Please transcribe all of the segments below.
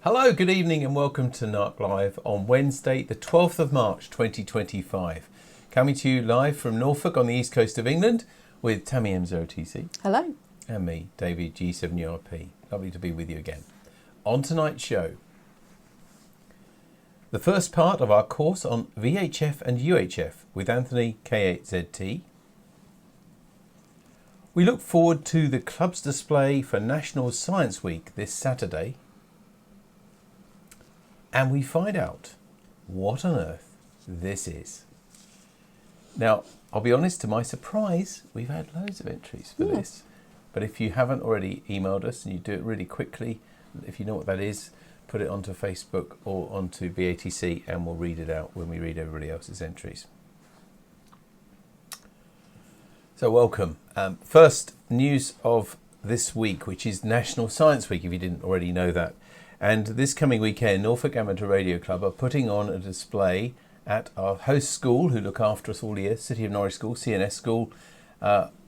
Hello, good evening and welcome to NARC Live on Wednesday the 12th of March 2025. Coming to you live from Norfolk on the east coast of England with Tammy M0TC. Hello. And me, David G7URP. Lovely to be with you again. On tonight's show, the first part of our course on VHF and UHF with Anthony K8ZT. We look forward to the club's display for National Science Week this Saturday. And we find out what on earth this is. Now, I'll be honest, to my surprise, we've had loads of entries for this. But if you haven't already emailed us and you do it really quickly, if you know what that is, put it onto Facebook or onto BATC and we'll read it out when we read everybody else's entries. So welcome. First news of this week, which is National Science Week, if you didn't already know that. And this coming weekend, Norfolk Amateur Radio Club are putting on a display at our host school, who look after us all year, City of Norwich School, CNS School,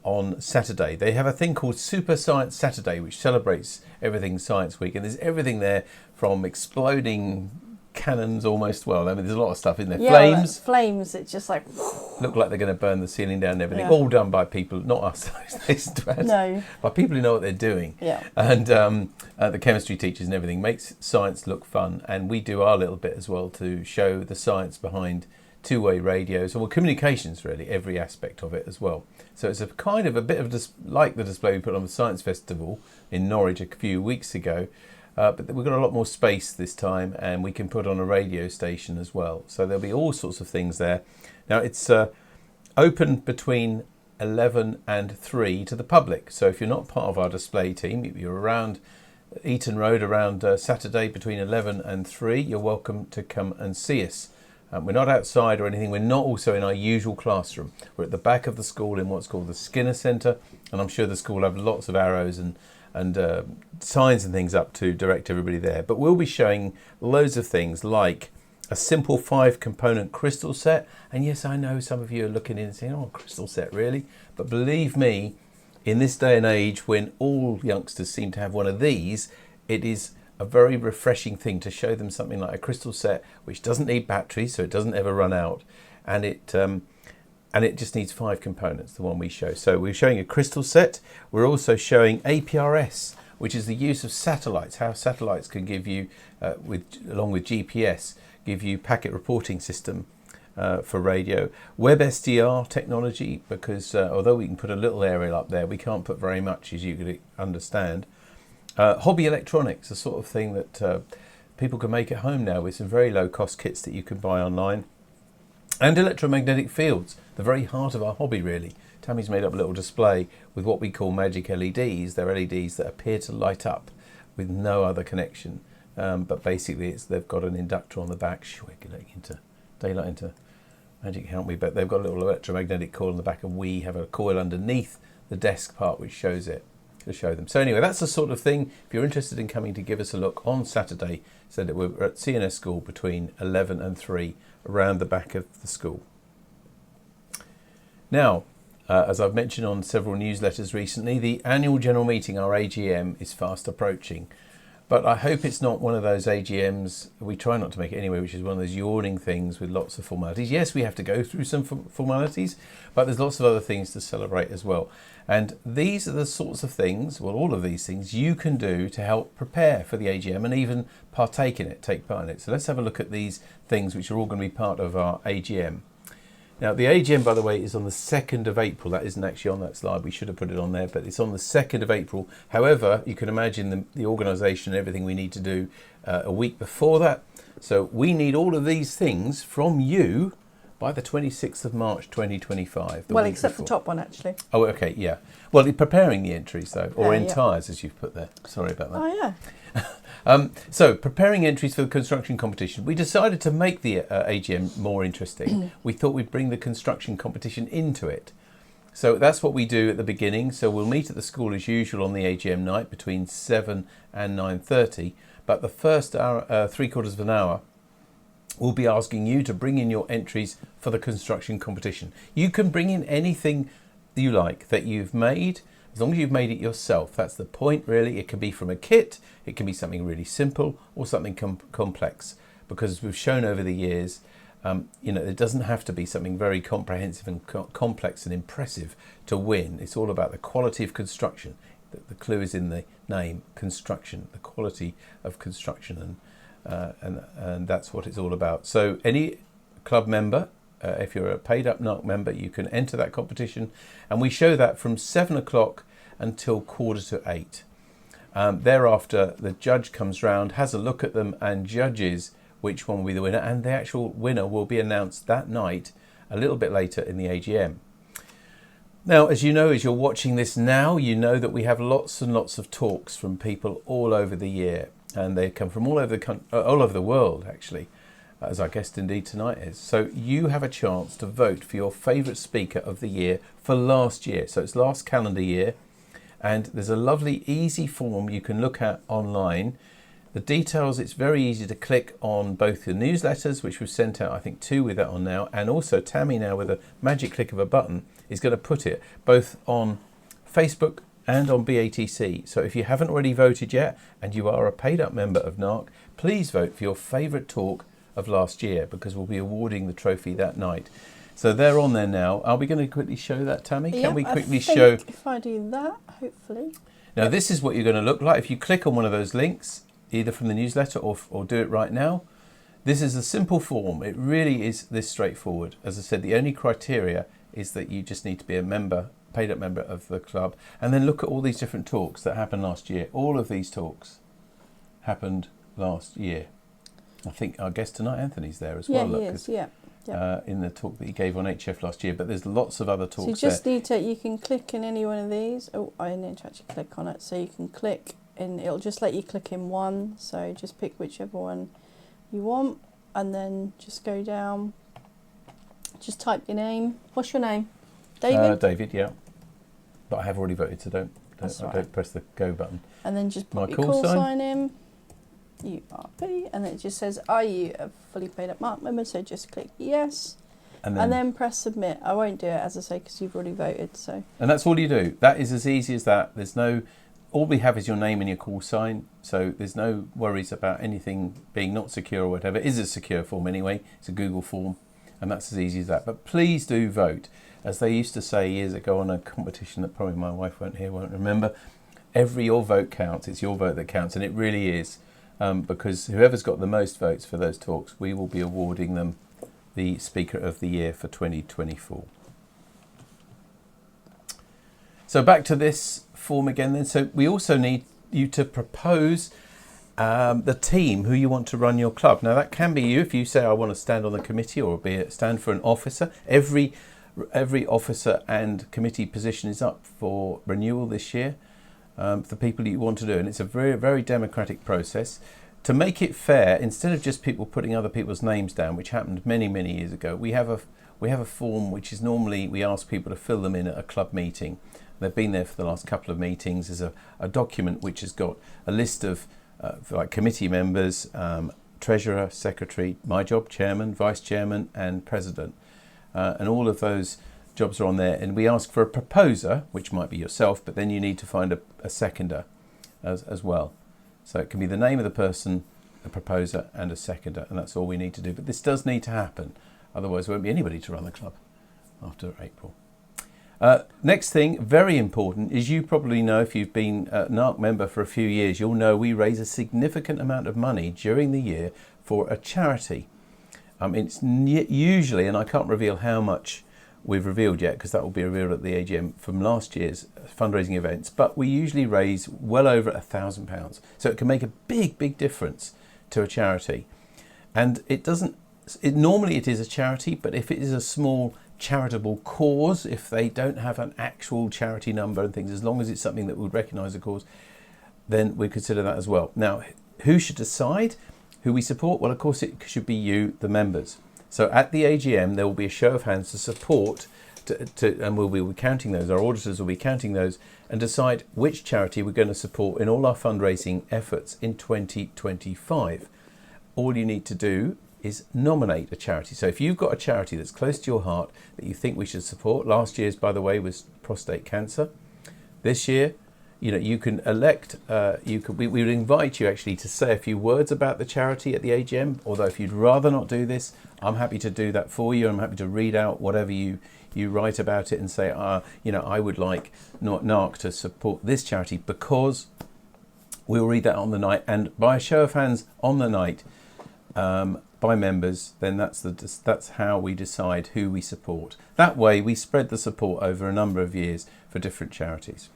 on Saturday. They have a thing called Super Science Saturday, which celebrates everything Science Week. And there's everything there from exploding cannons almost, well, I mean, there's a lot of stuff in there. Yeah, flames, it's just like... Look like they're going to burn the ceiling down and everything. Yeah. All done by people, not us, No. by people who know what they're doing. Yeah. And the chemistry teachers and everything makes science look fun. And we do our little bit as well to show the science behind two-way radios, or communications really, every aspect of it as well. So it's a kind of a bit of like the display we put on the Science Festival in Norwich a few weeks ago. But we've got a lot more space this time and we can put on a radio station as well. So there'll be all sorts of things there. Now it's open between 11 and 3 to the public. So if you're not part of our display team, if you're around Eaton Road around Saturday between 11 and 3, you're welcome to come and see us. We're not outside or anything. We're not also in our usual classroom. We're at the back of the school in what's called the Skinner Centre. And I'm sure the school will have lots of arrows and signs and things up to direct everybody there. But we'll be showing loads of things like a simple 5-component crystal set. And yes, I know some of you are looking in and saying, oh, crystal set, really? But believe me, in this day and age when all youngsters seem to have one of these, it is a very refreshing thing to show them something like a crystal set which doesn't need batteries, so it doesn't ever run out. And it just needs 5 components, the one we show. So we're showing a crystal set. We're also showing APRS, which is the use of satellites, how satellites can give you, along with GPS, give you packet reporting system for radio. WebSDR technology, because although we can put a little aerial up there, we can't put very much, as you could understand. Hobby electronics, the sort of thing that people can make at home now with some very low cost kits that you can buy online. And electromagnetic fields, the very heart of our hobby really. Tammy's made up a little display with what we call magic LEDs. They're LEDs that appear to light up with no other connection. But basically they've got an inductor on the back. We're getting into daylight into magic, aren't we? But they've got a little electromagnetic coil on the back, and we have a coil underneath the desk part which shows it, to show them. So anyway, that's the sort of thing. If you're interested in coming to give us a look on Saturday, so that we're at CNS School between 11 and 3 around the back of the school. Now, as I've mentioned on several newsletters recently, the annual general meeting, our AGM, is fast approaching. But I hope it's not one of those AGMs, we try not to make it anyway, which is one of those yawning things with lots of formalities. Yes, we have to go through some formalities, but there's lots of other things to celebrate as well. And these are the sorts of things, well, all of these things you can do to help prepare for the AGM and even partake in it, take part in it. So let's have a look at these things which are all going to be part of our AGM. Now, the AGM, by the way, is on the 2nd of April. That isn't actually on that slide. We should have put it on there, but it's on the 2nd of April. However, you can imagine the organisation and everything we need to do a week before that. So we need all of these things from you by the 26th of March 2025. Well, except the top one, actually. Oh, okay, yeah. Well, preparing the entries, though, or entires, as you've put there. Sorry about that. Oh, yeah. So, preparing entries for the construction competition. We decided to make the AGM more interesting. We thought we'd bring the construction competition into it. So that's what we do at the beginning. So we'll meet at the school as usual on the AGM night between 7 and 9:30. But the first hour, 3/4 of an hour, we'll be asking you to bring in your entries for the construction competition. You can bring in anything you like that you've made, As long as you've made it yourself, that's the point really. It can be from a kit, it can be something really simple or something complex, because we've shown over the years, it doesn't have to be something very comprehensive and complex and impressive to win. It's all about the quality of construction. The clue is in the name, construction, the quality of construction, and that's what it's all about. So any club member, if you're a paid up NARC member, you can enter that competition, and we show that from 7 o'clock until 7:45. Thereafter, the judge comes round, has a look at them and judges which one will be the winner, and the actual winner will be announced that night a little bit later in the AGM. Now, as you know, as you're watching this now, you know that we have lots and lots of talks from people all over the year, and they come from all over the world, actually, as our guest indeed tonight is. So you have a chance to vote for your favourite speaker of the year for last year. So it's last calendar year, and there's a lovely, easy form you can look at online. The details, it's very easy to click on both the newsletters, which we've sent out, I think 2 with that on now, and also Tammy now with a magic click of a button is going to put it both on Facebook and on BATC. So if you haven't already voted yet and you are a paid up member of NARC, please vote for your favourite talk of last year, because we'll be awarding the trophy that night. So they're on there now. Are we going to quickly show that, Tammy? Yeah, Can we quickly I think show? If I do that, hopefully. Now this is what you're going to look like if you click on one of those links, either from the newsletter or do it right now. This is a simple form. It really is this straightforward. As I said, the only criteria is that you just need to be a member, paid up member of the club, and then look at all these different talks that happened last year. All of these talks happened last year. I think our guest tonight, Anthony's there as well. Yeah, he is, yeah. In the talk that he gave on HF last year, but there's lots of other talks. So you just need to, you can click in any one of these. Oh, I need to actually click on it. So you can click in, it'll just let you click in one. So just pick whichever one you want, and then just go down. Just type your name. What's your name? David? David, yeah. But I have already voted, so don't right. press the go button. And then just My put your call sign in. URP, and it just says, are you a fully paid up NARC member? So just click yes, and then press submit. I won't do it, as I say, because you've already voted. So. And that's all you do. That is as easy as that. There's no, all we have is your name and your call sign. So there's no worries about anything being not secure or whatever. It is a secure form anyway. It's a Google form, and that's as easy as that. But please do vote. As they used to say years ago on a competition that probably my wife won't remember, your vote counts. It's your vote that counts, and it really is. Because whoever's got the most votes for those talks, we will be awarding them the Speaker of the Year for 2024. So back to this form again then. So we also need you to propose the team who you want to run your club. Now that can be you if you say I want to stand on the committee or stand for an officer. Every officer and committee position is up for renewal this year. For people you want to do, and it's a very, very democratic process. To make it fair, instead of just people putting other people's names down, which happened many, many years ago, we have a form which is normally we ask people to fill them in at a club meeting. They've been there for the last couple of meetings. There's a document which has got a list of like committee members, treasurer, secretary, my job, chairman, vice chairman, and president, and all of those jobs are on there, and we ask for a proposer, which might be yourself, but then you need to find a seconder as well. So it can be the name of the person, a proposer, and a seconder, and that's all we need to do. But this does need to happen, otherwise there won't be anybody to run the club after April. Next thing, very important, is you probably know, if you've been a NARC member for a few years, you'll know we raise a significant amount of money during the year for a charity. It's usually, and I can't reveal how much we've revealed yet, because that will be revealed at the AGM from last year's fundraising events, but we usually raise well over £1,000, so it can make a big difference to a charity. And normally it is a charity, but if it is a small charitable cause, if they don't have an actual charity number and things, as long as it's something that would recognise the cause, then we consider that as well. Now, who should decide who we support? Well, of course it should be you, the members. So at the AGM, there will be a show of hands to support, and we'll be counting those. Our auditors will be counting those and decide which charity we're going to support in all our fundraising efforts in 2025. All you need to do is nominate a charity. So if you've got a charity that's close to your heart that you think we should support, last year's, by the way, was prostate cancer, This year, you know, you can elect, we would invite you actually to say a few words about the charity at the AGM, although if you'd rather not do this, I'm happy to do that for you. I'm happy to read out whatever you write about it and say, you know, I would like NARC to support this charity because we'll read that on the night. And by a show of hands on the night, by members, then that's how we decide who we support. That way we spread the support over a number of years for different charities.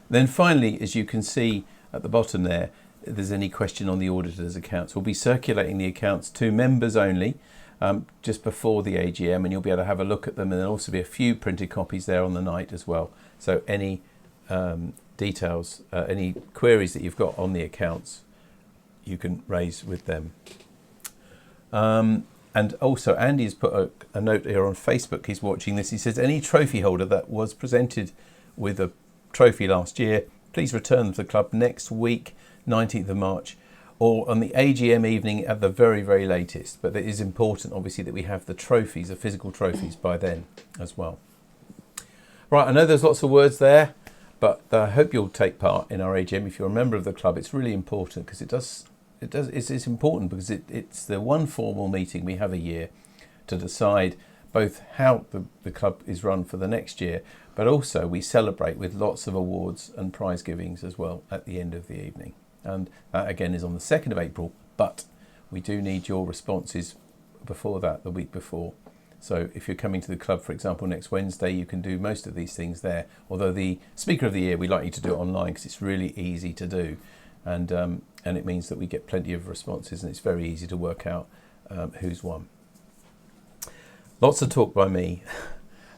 Then finally, as you can see at the bottom there, if there's any question on the auditor's accounts, we'll be circulating the accounts to members only just before the AGM, and you'll be able to have a look at them, and there'll also be a few printed copies there on the night as well. So any details, any queries that you've got on the accounts, you can raise with them. And also Andy's put a note here on Facebook. He's watching this. He says, any trophy holder that was presented with a trophy last year, please return them to the club next week, 19th of March, or on the AGM evening at the very, very latest. But it is important, obviously, that we have the trophies, the physical trophies, by then as well. Right, I know there's lots of words there, but I hope you'll take part in our AGM. If you're a member of the club, it's really important because it's important because it's the one formal meeting we have a year to decide both how the club is run for the next year, but also we celebrate with lots of awards and prize givings as well at the end of the evening. And that again is on the 2nd of April, but we do need your responses before that, the week before. So if you're coming to the club, for example, next Wednesday, you can do most of these things there. Although the Speaker of the Year, we like you to do it online because it's really easy to do. And it means that we get plenty of responses and it's very easy to work out who's won. Lots of talk by me.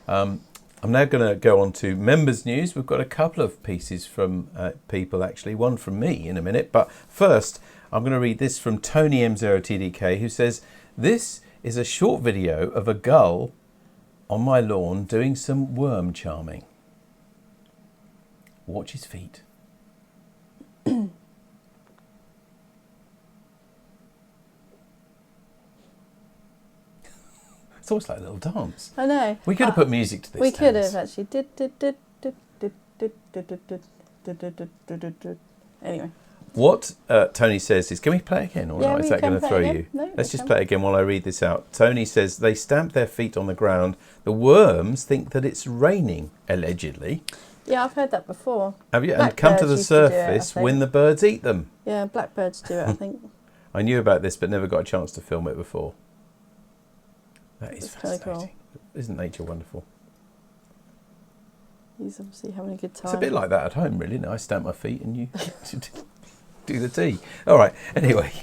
I'm now going to go on to members news. We've got a couple of pieces from people actually, one from me in a minute. But first, I'm going to read this from Tony M0TDK, who says, this is a short video of a gull on my lawn doing some worm charming. Watch his feet. It's almost like a little dance. I know. We could have put music to this. We could dance. have actually. Anyway. What Tony says is, can we play again? Or not? Is that going to throw you? No, let's just play it again while I read this out. Tony says, they stamp their feet on the ground. The worms think that it's raining, allegedly. Yeah, I've heard that before. Have you? And come to the surface when the birds eat them. Yeah, blackbirds do it, I think. I knew about this, but never got a chance to film it before. That is fascinating. Cool. Isn't nature wonderful? He's obviously having a good time. It's a bit like that at home, really. No, I stamp my feet and you do the tea. All right, anyway.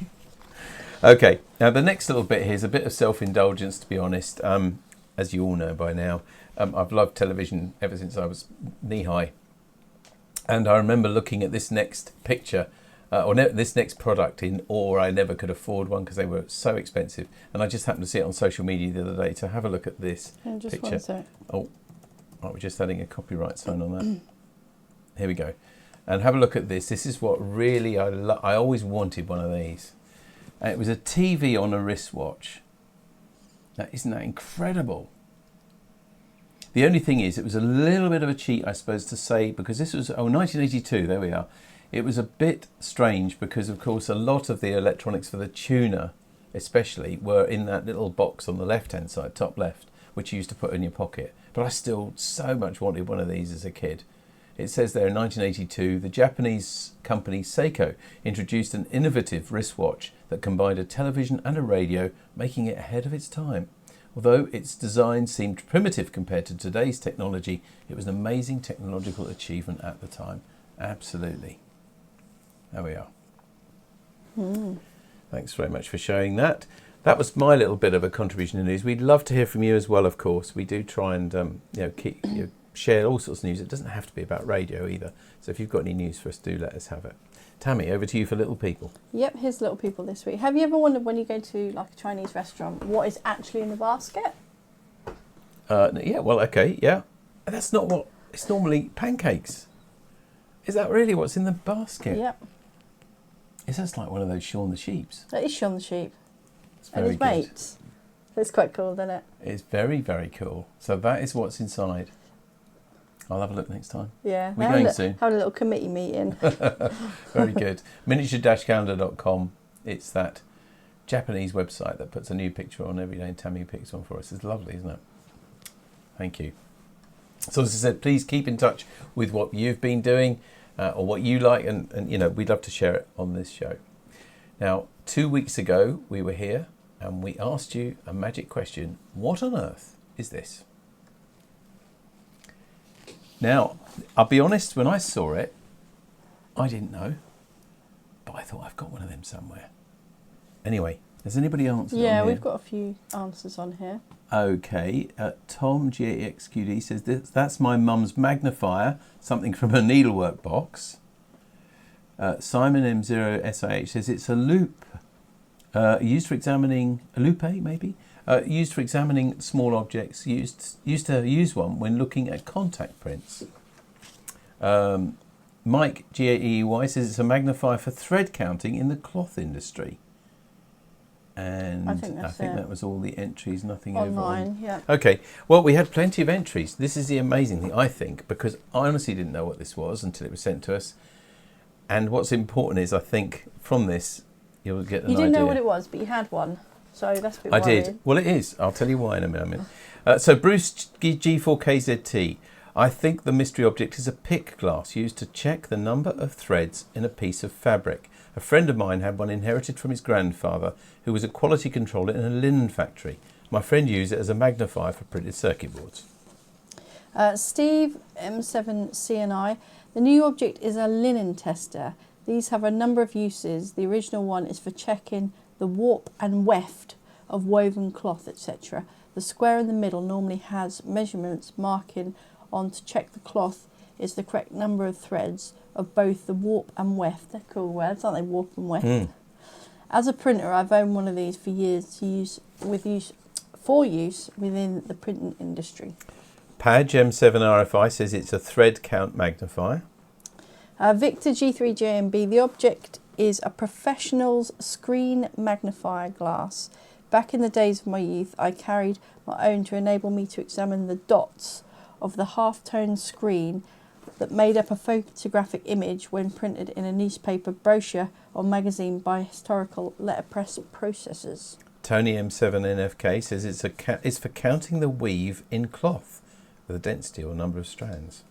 Okay, now the next little bit here is a bit of self-indulgence, to be honest. As you all know by now, I've loved television ever since I was knee-high. And I remember looking at this next picture, this next product in awe. I never could afford one because they were so expensive. And I just happened to see it on social media the other day. So have a look at this just picture. 1 sec. Oh, we're just adding a copyright sign on that. Here we go. And have a look at this. This is what really I always wanted one of these. And it was a TV on a wristwatch. Now, isn't that incredible? The only thing is, it was a little bit of a cheat, I suppose, to say, because this was, 1982, there we are. It was a bit strange because, of course, a lot of the electronics for the tuner, especially, were in that little box on the left-hand side, top left, which you used to put in your pocket. But I still so much wanted one of these as a kid. It says there in 1982, the Japanese company Seiko introduced an innovative wristwatch that combined a television and a radio, making it ahead of its time. Although its design seemed primitive compared to today's technology, it was an amazing technological achievement at the time. Absolutely. There we are. Thanks very much for showing that. That was my little bit of a contribution to news. We'd love to hear from you as well, of course. We do try and share all sorts of news. It doesn't have to be about radio either. So if you've got any news for us, do let us have it. Tammy, over to you for Little People. Yep, here's Little People this week. Have you ever wondered when you go to like a Chinese restaurant what is actually in the basket? Yeah, well, okay, yeah. That's not what... It's normally pancakes. Is that really what's in the basket? Yep. Is that like one of those Shaun the Sheeps? That is Shaun the Sheep. And his mates. It's quite cool, isn't it? It's very, very cool. So that is what's inside. I'll have a look next time. Yeah. We're going soon. Have a little committee meeting. Very good. Miniature-calendar.com. It's that Japanese website that puts a new picture on every day, and Tammy picks one for us. It's lovely, isn't it? Thank you. So as I said, please keep in touch with what you've been doing or what you like, and you know, we'd love to share it on this show. Now, 2 weeks ago, we were here and we asked you a magic question. What on earth is this? Now, I'll be honest, when I saw it, I didn't know, but I thought I've got one of them somewhere. Anyway, has anybody answered? Yeah, we've got a few answers on here. Okay, Tom GAXQD says that's my mum's magnifier, something from a needlework box. Simon M0SIH says it's a loop used for examining a loupe, maybe used for examining small objects. Used to use one when looking at contact prints. Mike GAEY says it's a magnifier for thread counting in the cloth industry. And I think that was all the entries, nothing online. Yeah. Okay, well, we had plenty of entries. This is the amazing thing, I think, because I honestly didn't know what this was until it was sent to us. And what's important is, I think, from this, you'll get an idea. You didn't know what it was, but you had one. So that's a bit worrying. I did. Well, it is. I'll tell you why in a minute. So Bruce G4KZT, I think the mystery object is a pick glass used to check the number of threads in a piece of fabric. A friend of mine had one inherited from his grandfather, who was a quality controller in a linen factory. My friend used it as a magnifier for printed circuit boards. Steve M7CNI, the new object is a linen tester. These have a number of uses. The original one is for checking the warp and weft of woven cloth, etc. The square in the middle normally has measurements marking on to check the cloth is the correct number of threads of both the warp and weft. They're cool words, aren't they? Warp and weft. As a printer, I've owned one of these for years for use within the printing industry. Padge M7RFI says it's a thread count magnifier. Victor G3JMB, the object is a professional's screen magnifier glass. Back in the days of my youth, I carried my own to enable me to examine the dots of the half-tone screen that made up a photographic image when printed in a newspaper, brochure or magazine by historical letterpress processors. Tony M7NFK says it's for counting the weave in cloth with a density or number of strands.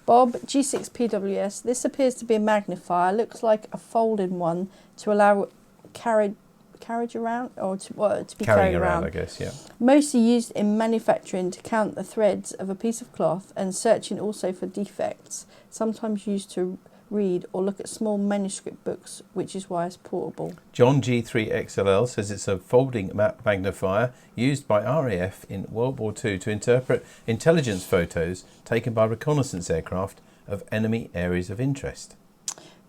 Bob G6PWS, this appears to be a magnifier, looks like a folding one to allow carriage around, or to be carried around, I guess, yeah. Mostly used in manufacturing to count the threads of a piece of cloth, and searching also for defects, sometimes used to read or look at small manuscript books, which is why it's portable. John G3XLL says it's a folding map magnifier used by RAF in World War II to interpret intelligence photos taken by reconnaissance aircraft of enemy areas of interest.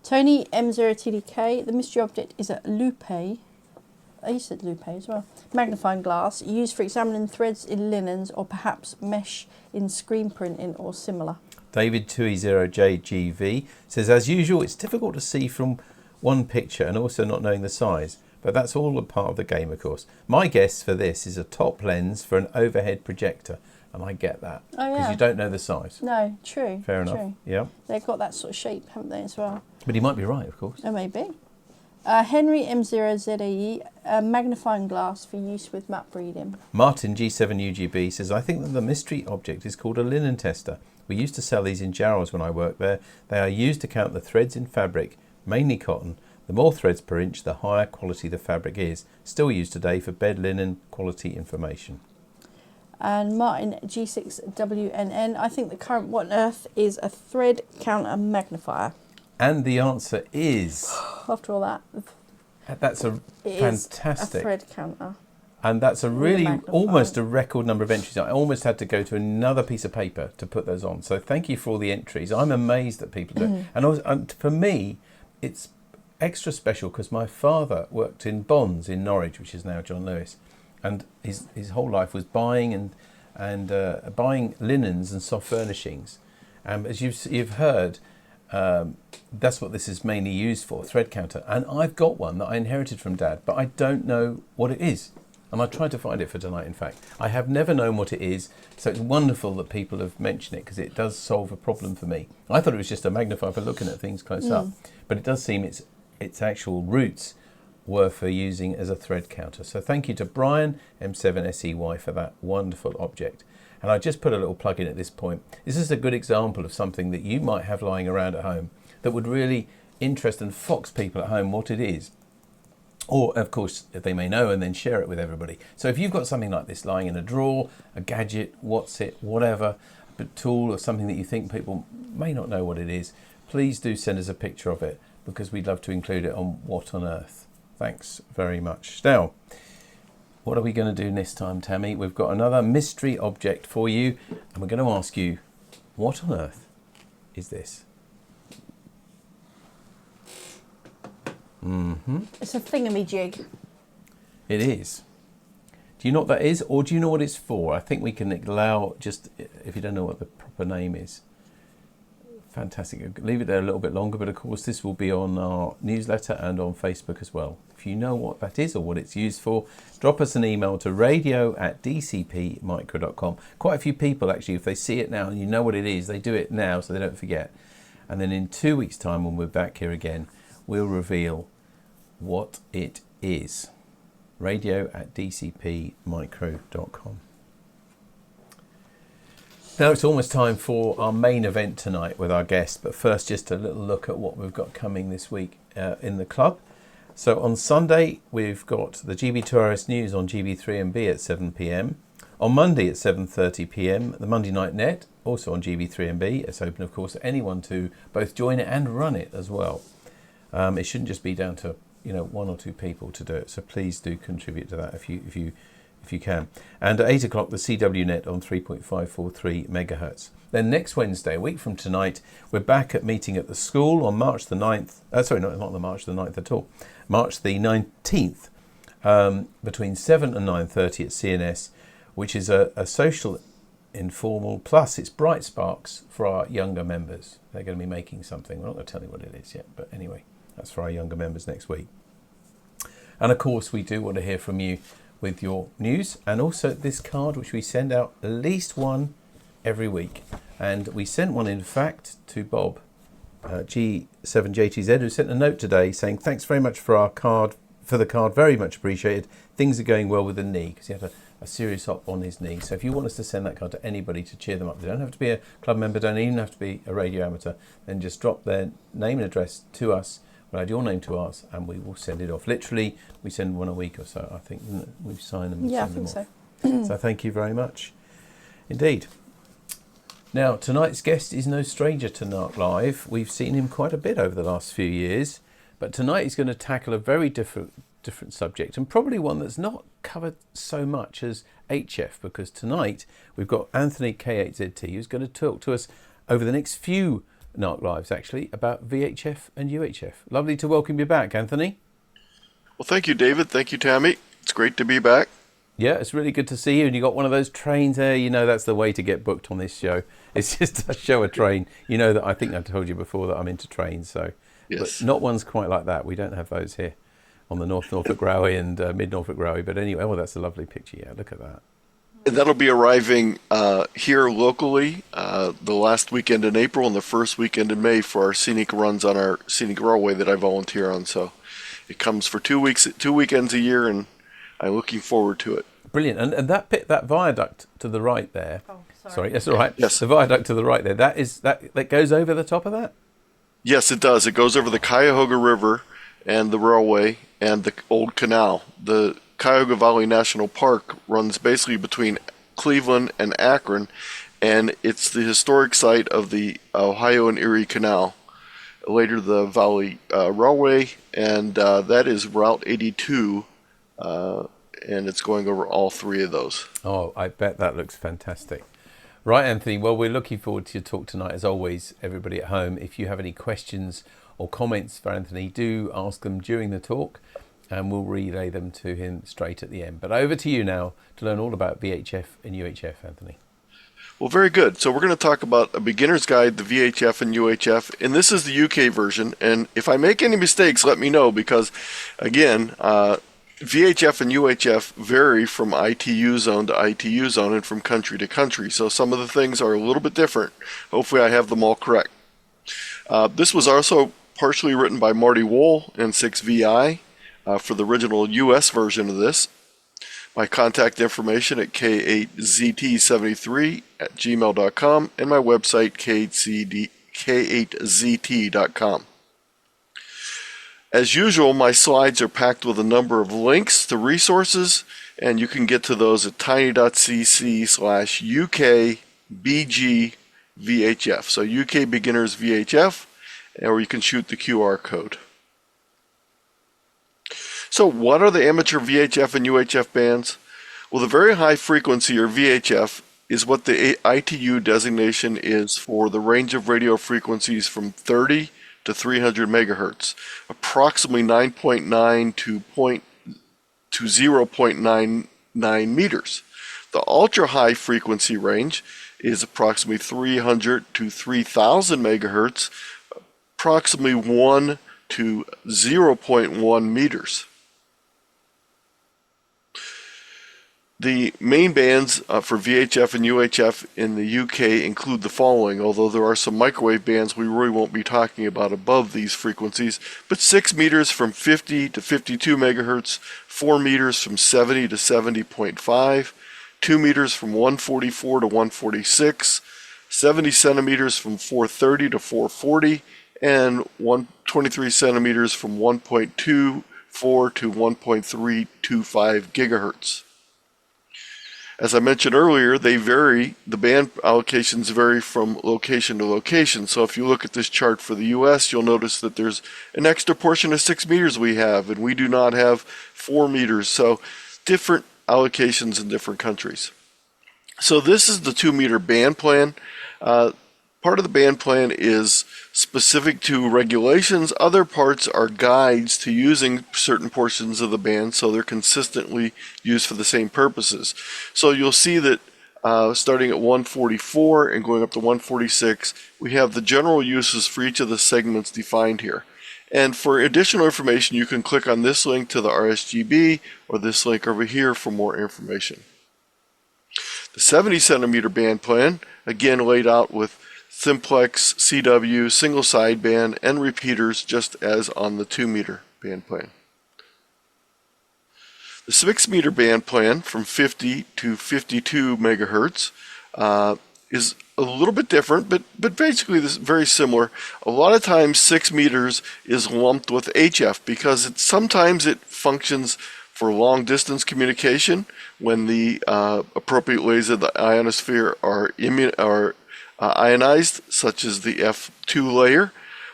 Tony M0TDK, the mystery object is a loupe. You said loupe as well. Magnifying glass used for examining threads in linens or perhaps mesh in screen printing or similar. David 2E0JGV says, as usual, it's difficult to see from one picture and also not knowing the size, but that's all a part of the game, of course. My guess for this is a top lens for an overhead projector, and I get that. Oh, yeah. Because you don't know the size. No, true. Fair enough. True. Yeah. They've got that sort of shape, haven't they, as well? But he might be right, of course. Oh, maybe. Henry M0ZAE, a magnifying glass for use with map reading. Martin G7UGB says, I think that the mystery object is called a linen tester. We used to sell these in Jarrells when I worked there. They are used to count the threads in fabric, mainly cotton. The more threads per inch, the higher quality the fabric is. Still used today for bed linen quality information. And Martin G6WNN, I think the current what on earth is a thread counter magnifier. And the answer is... After all that... That's fantastic. A thread counter. And that's a really almost a record number of entries. I almost had to go to another piece of paper to put those on. So thank you for all the entries. I'm amazed that people do. And for me, it's extra special because my father worked in Bonds in Norwich, which is now John Lewis. And his whole life was buying and buying linens and soft furnishings. As you've heard, that's what this is mainly used for, thread counter. And I've got one that I inherited from Dad, but I don't know what it is. And I tried to find it for tonight, in fact. I have never known what it is, so it's wonderful that people have mentioned it, because it does solve a problem for me. I thought it was just a magnifier for looking at things close up, but it does seem its actual roots were for using as a thread counter. So thank you to Brian M7SEY for that wonderful object. And I just put a little plug in at this point. This is a good example of something that you might have lying around at home that would really interest and fox people at home what it is. Or, of course, they may know, and then share it with everybody. So if you've got something like this lying in a drawer, a gadget, what's it, whatever, a tool or something that you think people may not know what it is, please do send us a picture of it, because we'd love to include it on What on Earth. Thanks very much. Now, what are we going to do this time, Tammy? We've got another mystery object for you, and we're going to ask you, what on earth is this? It's a thingamajig. It is. Do you know what that is, or do you know what it's for? I think we can allow, just if you don't know what the proper name is. Fantastic. Leave it there a little bit longer, but of course this will be on our newsletter and on Facebook as well. If you know what that is or what it's used for, drop us an email to radio@dcpmicro.com. Quite a few people actually, if they see it now and you know what it is, they do it now so they don't forget. And then in 2 weeks' time, when we're back here again, we'll reveal what it is. radio@dcpmicro.com. Now it's almost time for our main event tonight with our guest, but first just a little look at what we've got coming this week in the club. So on Sunday we've got the GB2RS News on GB3MB at 7 p.m. On Monday at 7:30 p.m. the Monday Night Net, also on GB3MB. It's open, of course, to anyone to both join it and run it as well. It shouldn't just be down to one or two people to do it, so please do contribute to that if you can. And at 8 o'clock, the CW Net on 3.543 megahertz. Then next Wednesday, a week from tonight, we're back at Meeting at the School on March the 9th. Sorry, not the March the 9th at all. March the 19th, between 7 and 9:30 at CNS, which is a social informal, plus it's Bright Sparks for our younger members. They're going to be making something. We're not going to tell you what it is yet, but anyway, that's for our younger members next week. And of course, we do want to hear from you with your news, and also this card, which we send out at least one every week. And we sent one, in fact, to Bob, K8ZT, who sent a note today saying, thanks very much for the card, very much appreciated. Things are going well with the knee, because he had a serious op on his knee. So if you want us to send that card to anybody to cheer them up, they don't have to be a club member, don't even have to be a radio amateur, then just drop their name and address to us. We'll add your name to ours, and we will send it off. Literally, we send one a week or so. I think we sign them and Yeah, I send them think off. so. So thank you very much indeed. Now, tonight's guest is no stranger to NARC Live. We've seen him quite a bit over the last few years, but tonight he's going to tackle a very different subject, and probably one that's not covered so much as HF, because tonight we've got Anthony K8ZT, who's going to talk to us over the next few NARC Lives, actually, about VHF and UHF. Lovely to welcome you back, Anthony. Well, thank you, David. Thank you, Tammy. It's great to be back. Yeah, it's really good to see you. And you got one of those trains there. You know, that's the way to get booked on this show. It's just to show a train. You know that I think I told you before that I'm into trains. So, yes. But not ones quite like that. We don't have those here on the Norfolk Railway and Mid Norfolk Railway. But anyway, oh, that's a lovely picture. Yeah, look at that. And that'll be arriving here locally the last weekend in April and the first weekend in May for our scenic runs on our scenic railway that I volunteer on. So it comes for 2 weekends a year, and I'm looking forward to it. Brilliant. And that viaduct to the right there. Oh, sorry, that's all right. Yes. The viaduct to the right there. That goes over the top of that? Yes, it does. It goes over the Cuyahoga River and the railway and the old canal. The Cuyahoga Valley National Park runs basically between Cleveland and Akron, and it's the historic site of the Ohio and Erie Canal. Later, the Valley Railway, and that is Route 82, and it's going over all three of those. Oh, I bet that looks fantastic. Right, Anthony, well, we're looking forward to your talk tonight. As always, everybody at home, if you have any questions or comments for Anthony, do ask them during the talk, and we'll relay them to him straight at the end. But over to you now to learn all about VHF and UHF, Anthony. Well, very good. So we're going to talk about a beginner's guide to VHF and UHF, and this is the UK version. And if I make any mistakes, let me know, because, again, VHF and UHF vary from ITU zone to ITU zone and from country to country, so some of the things are a little bit different. Hopefully I have them all correct. This was also partially written by Marty Wohl and 6VI for the original US version of this. My contact information at K8ZT73 @gmail.com and my website K8ZT.com. As usual, my slides are packed with a number of links to resources, and you can get to those at tiny.cc/UKBG-VHF. So UK Beginners VHF, or you can shoot the QR code. So what are the amateur VHF and UHF bands? Well, the very high frequency, or VHF, is what the ITU designation is for the range of radio frequencies from 30 to 300 megahertz, approximately 9.9 to 0.99 meters. The ultra-high frequency range is approximately 300 to 3,000 megahertz, approximately 1 to 0.1 meters. The main bands for VHF and UHF in the UK include the following, although there are some microwave bands we really won't be talking about above these frequencies, but 6 meters from 50 to 52 megahertz, 4 meters from 70 to 70.5, 2 meters from 144 to 146, 70 centimeters from 430 to 440, and 123 centimeters from 1.24 to 1.325 gigahertz. As I mentioned earlier, they vary, the band allocations vary from location to location. So if you look at this chart for the US, you'll notice that there's an extra portion of 6 meters we have, and we do not have 4 meters. So different allocations in different countries. So this is the 2 meter band plan. Part of the band plan is specific to regulations. Other parts are guides to using certain portions of the band, so they're consistently used for the same purposes. So you'll see that starting at 144 and going up to 146, we have the general uses for each of the segments defined here. And for additional information, you can click on this link to the RSGB or this link over here for more information. The 70 centimeter band plan, again laid out with simplex, CW, single sideband, and repeaters, just as on the 2 meter band plan. The 6 meter band plan from 50 to 52 megahertz is a little bit different, but basically this is very similar. A lot of times 6 meters is lumped with HF because sometimes it functions for long distance communication when the appropriate layers of the ionosphere are ionized, such as the F2 layer,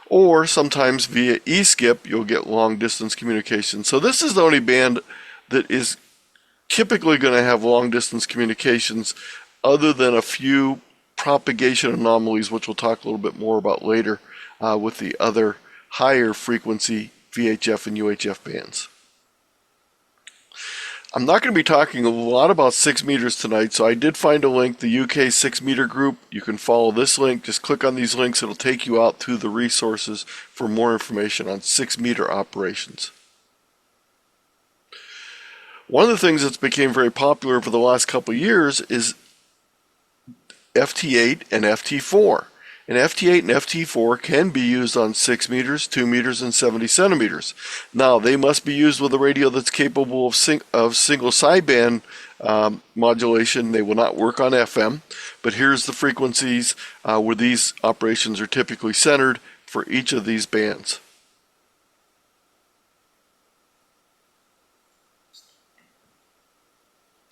or sometimes via E-skip you'll get long distance communication. So this is the only band that is typically going to have long distance communications, other than a few propagation anomalies, which we'll talk a little bit more about later with the other higher frequency VHF and UHF bands. I'm not going to be talking a lot about 6 meters tonight, so I did find a link, the UK 6 meter group. You can follow this link. Just click on these links. It'll take you out to the resources for more information on 6 meter operations. One of the things that's became very popular over the last couple of years is FT8 and FT4. And FT8 and FT4 can be used on 6 meters, 2 meters, and 70 centimeters. Now, they must be used with a radio that's capable of single sideband modulation. They will not work on FM, but here's the frequencies where these operations are typically centered for each of these bands.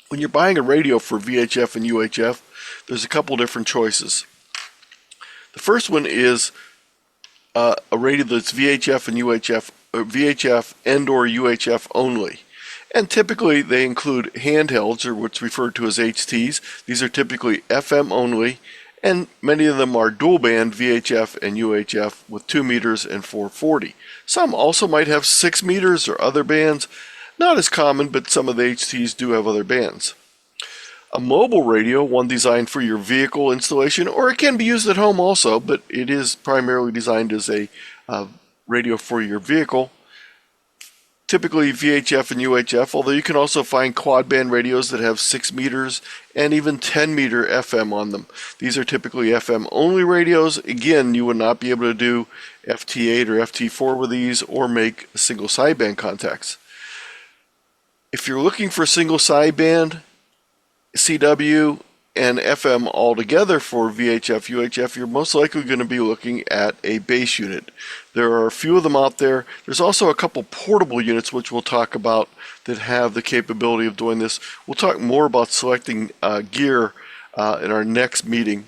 When you're buying a radio for VHF and UHF, there's a couple different choices. The first one is a radio that's VHF and UHF, or VHF and or UHF only. And typically they include handhelds, or what's referred to as HTs. These are typically FM only, and many of them are dual band VHF and UHF with 2 meters and 440. Some also might have 6 meters or other bands. Not as common, but some of the HTs do have other bands. A mobile radio, one designed for your vehicle installation, or it can be used at home also, but it is primarily designed as a radio for your vehicle. typically VHF and UHF, although you can also find quad band radios that have 6 meters and even 10 meter FM on them. These are typically FM only radios. Again, you would not be able to do FT8 or FT4 with these or make single sideband contacts. If you're looking for single sideband, CW, and FM altogether for VHF, UHF, you're most likely going to be looking at a base unit. There are a few of them out there. There's also a couple portable units which we'll talk about that have the capability of doing this. We'll talk more about selecting gear in our next meeting.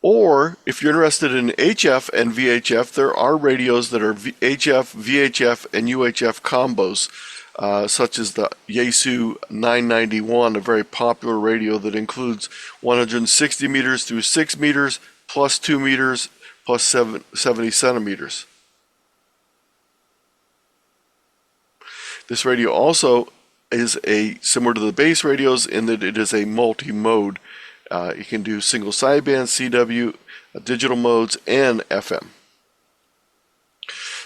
Or if you're interested in HF and VHF, there are radios that are HF, VHF, and UHF combos. Such as the Yaesu 991, a very popular radio that includes 160 meters through 6 meters, plus 2 meters, plus 70 centimeters. This radio also is similar to the base radios in that it is a multi-mode. You can do single sideband, CW, digital modes, and FM.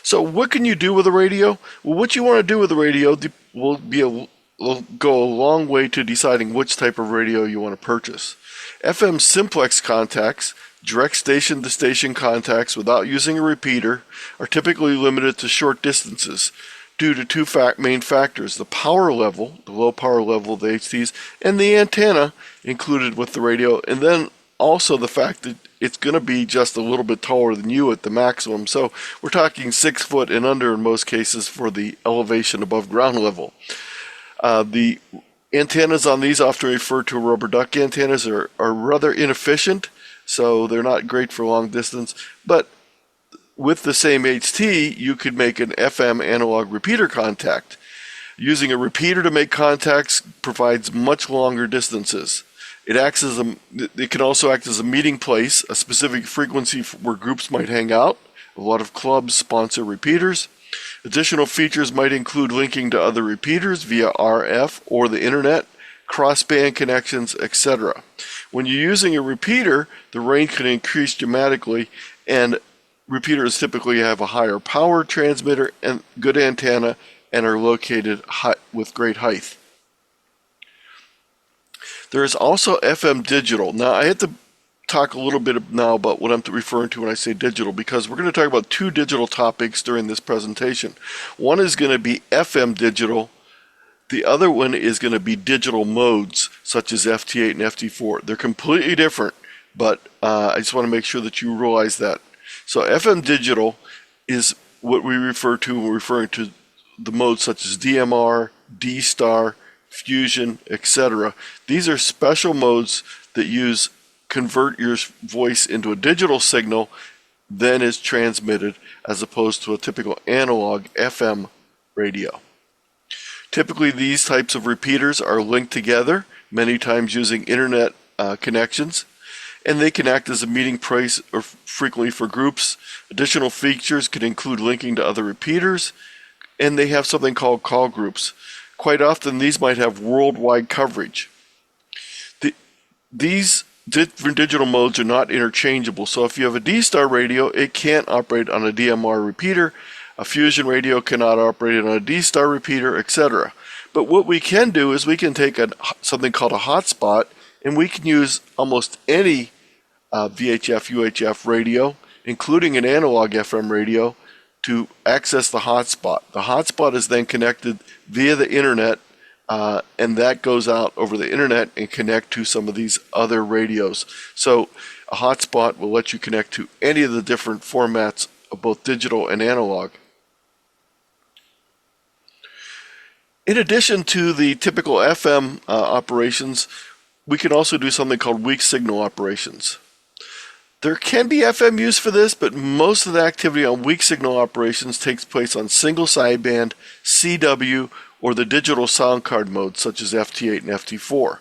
So what can you do with a radio? Well, what you want to do with a radio will go a long way to deciding which type of radio you want to purchase. FM simplex contacts, direct station-to-station contacts without using a repeater, are typically limited to short distances due to two main factors: the power level, the low power level of the HTs, and the antenna included with the radio, and then also the fact that it's going to be just a little bit taller than you at the maximum. So we're talking 6 foot and under in most cases for the elevation above ground level. The antennas on these, often referred to rubber duck antennas, are rather inefficient, so they're not great for long distance. But with the same HT, you could make an FM analog repeater contact. Using a repeater to make contacts provides much longer distances. It can also act as a meeting place, a specific frequency where groups might hang out. A lot of clubs sponsor repeaters. Additional features might include linking to other repeaters via RF or the internet, crossband connections, etc. When you're using a repeater, the range can increase dramatically, and repeaters typically have a higher power transmitter and good antenna and are located with great height. There is also FM digital. Now, I have to talk a little bit now about what I'm referring to when I say digital, because we're going to talk about two digital topics during this presentation. One is going to be FM digital. The other one is going to be digital modes, such as FT8 and FT4. They're completely different, but I just want to make sure that you realize that. So FM digital is what we refer to when we're referring to the modes such as DMR, D-Star, Fusion, etc. These are special modes that convert your voice into a digital signal, then is transmitted, as opposed to a typical analog FM radio. Typically, these types of repeaters are linked together, many times using internet connections, and they can act as a meeting place or frequently for groups. Additional features can include linking to other repeaters, and they have something called call groups. Quite often, these might have worldwide coverage. These different digital modes are not interchangeable. So if you have a D-Star radio, it can't operate on a DMR repeater. A Fusion radio cannot operate on a D-Star repeater, etc. But what we can do is we can take something called a hotspot, and we can use almost any VHF, UHF radio, including an analog FM radio, to access the hotspot. The hotspot is then connected via the internet, and that goes out over the internet and connect to some of these other radios. So a hotspot will let you connect to any of the different formats of both digital and analog. In addition to the typical FM operations, we can also do something called weak signal operations. There can be FM use for this, but most of the activity on weak signal operations takes place on single sideband, CW, or the digital sound card modes such as FT8 and FT4.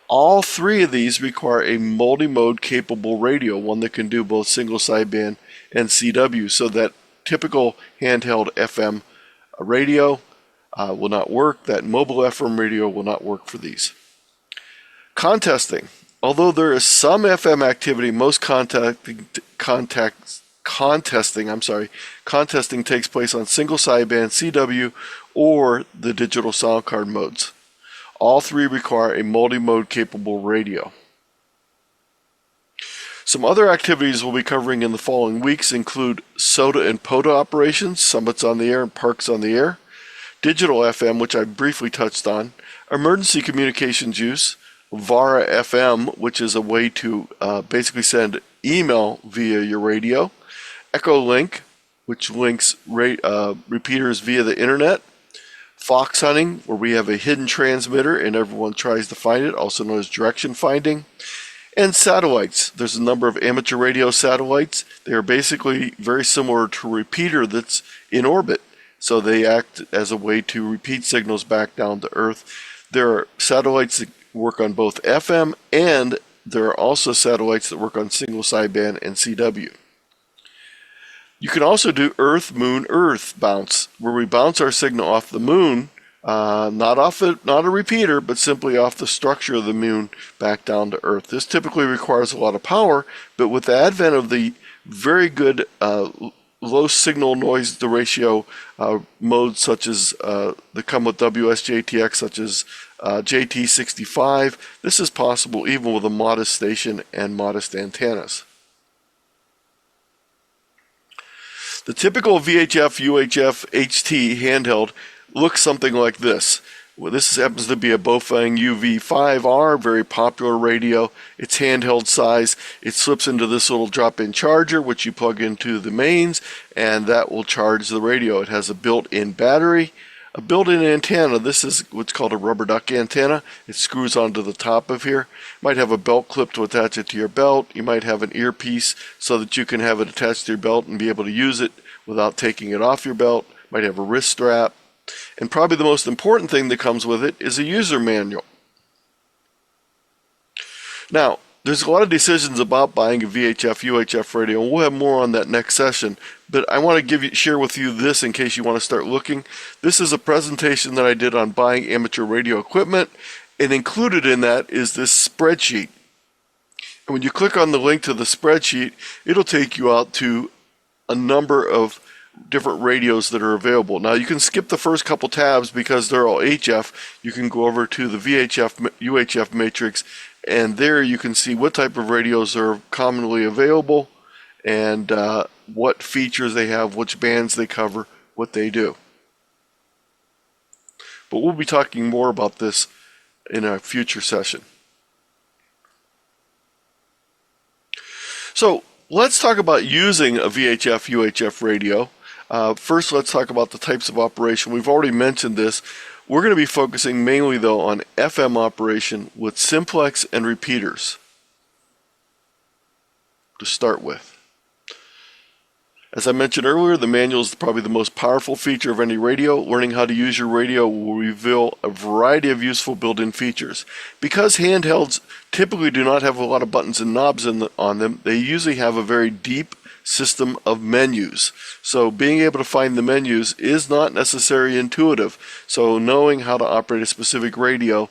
All three of these require a multi-mode capable radio, one that can do both single sideband and CW, so that typical handheld FM radio will not work. That mobile FM radio will not work for these. Contesting. Although there is some FM activity, most contacts contesting takes place on single sideband CW or the digital sound card modes. All three require a multi-mode capable radio. Some other activities we'll be covering in the following weeks include SOTA and POTA operations, summits on the air and parks on the air, digital FM, which I briefly touched on, emergency communications use, VARA FM, which is a way to basically send email via your radio, Echolink, which links repeaters via the internet, fox hunting, where we have a hidden transmitter and everyone tries to find it, also known as direction finding, and satellites. There's a number of amateur radio satellites. They are basically very similar to a repeater that's in orbit. So they act as a way to repeat signals back down to Earth. There are satellites that work on both FM, and there are also satellites that work on single sideband and CW. You can also do Earth, Moon, Earth bounce, where we bounce our signal off the moon, not a repeater, but simply off the structure of the moon back down to Earth. This typically requires a lot of power, but with the advent of the very good low signal noise to ratio modes such as that come with WSJTX, such as JT65, this is possible even with a modest station and modest antennas. The typical VHF UHF HT handheld looks something like this. Well, this happens to be a Bofang UV5R, very popular radio. It's handheld size. It slips into this little drop-in charger, which you plug into the mains, and that will charge the radio. It has a built-in battery, a built-in antenna. This is what's called a rubber duck antenna. It screws onto the top of here. You might have a belt clip to attach it to your belt. You might have an earpiece so that you can have it attached to your belt and be able to use it without taking it off your belt. You might have a wrist strap. And probably the most important thing that comes with it is a user manual. Now, there's a lot of decisions about buying a VHF UHF radio, and we'll have more on that next session. But I want to share with you this in case you want to start looking. This is a presentation that I did on buying amateur radio equipment, and included in that is this spreadsheet. And when you click on the link to the spreadsheet, it'll take you out to a number of different radios that are available. Now you can skip the first couple tabs because they're all HF. You can go over to the VHF UHF matrix, and there you can see what type of radios are commonly available and what features they have, which bands they cover, what they do. But we'll be talking more about this in a future session. So let's talk about using a VHF UHF radio. First, let's talk about the types of operation. We've already mentioned this. We're going to be focusing mainly, though, on FM operation with simplex and repeaters to start with. As I mentioned earlier, the manual is probably the most powerful feature of any radio. Learning how to use your radio will reveal a variety of useful built-in features. Because handhelds typically do not have a lot of buttons and knobs on them, they usually have a very deep system of menus. So being able to find the menus is not necessarily intuitive. So knowing how to operate a specific radio,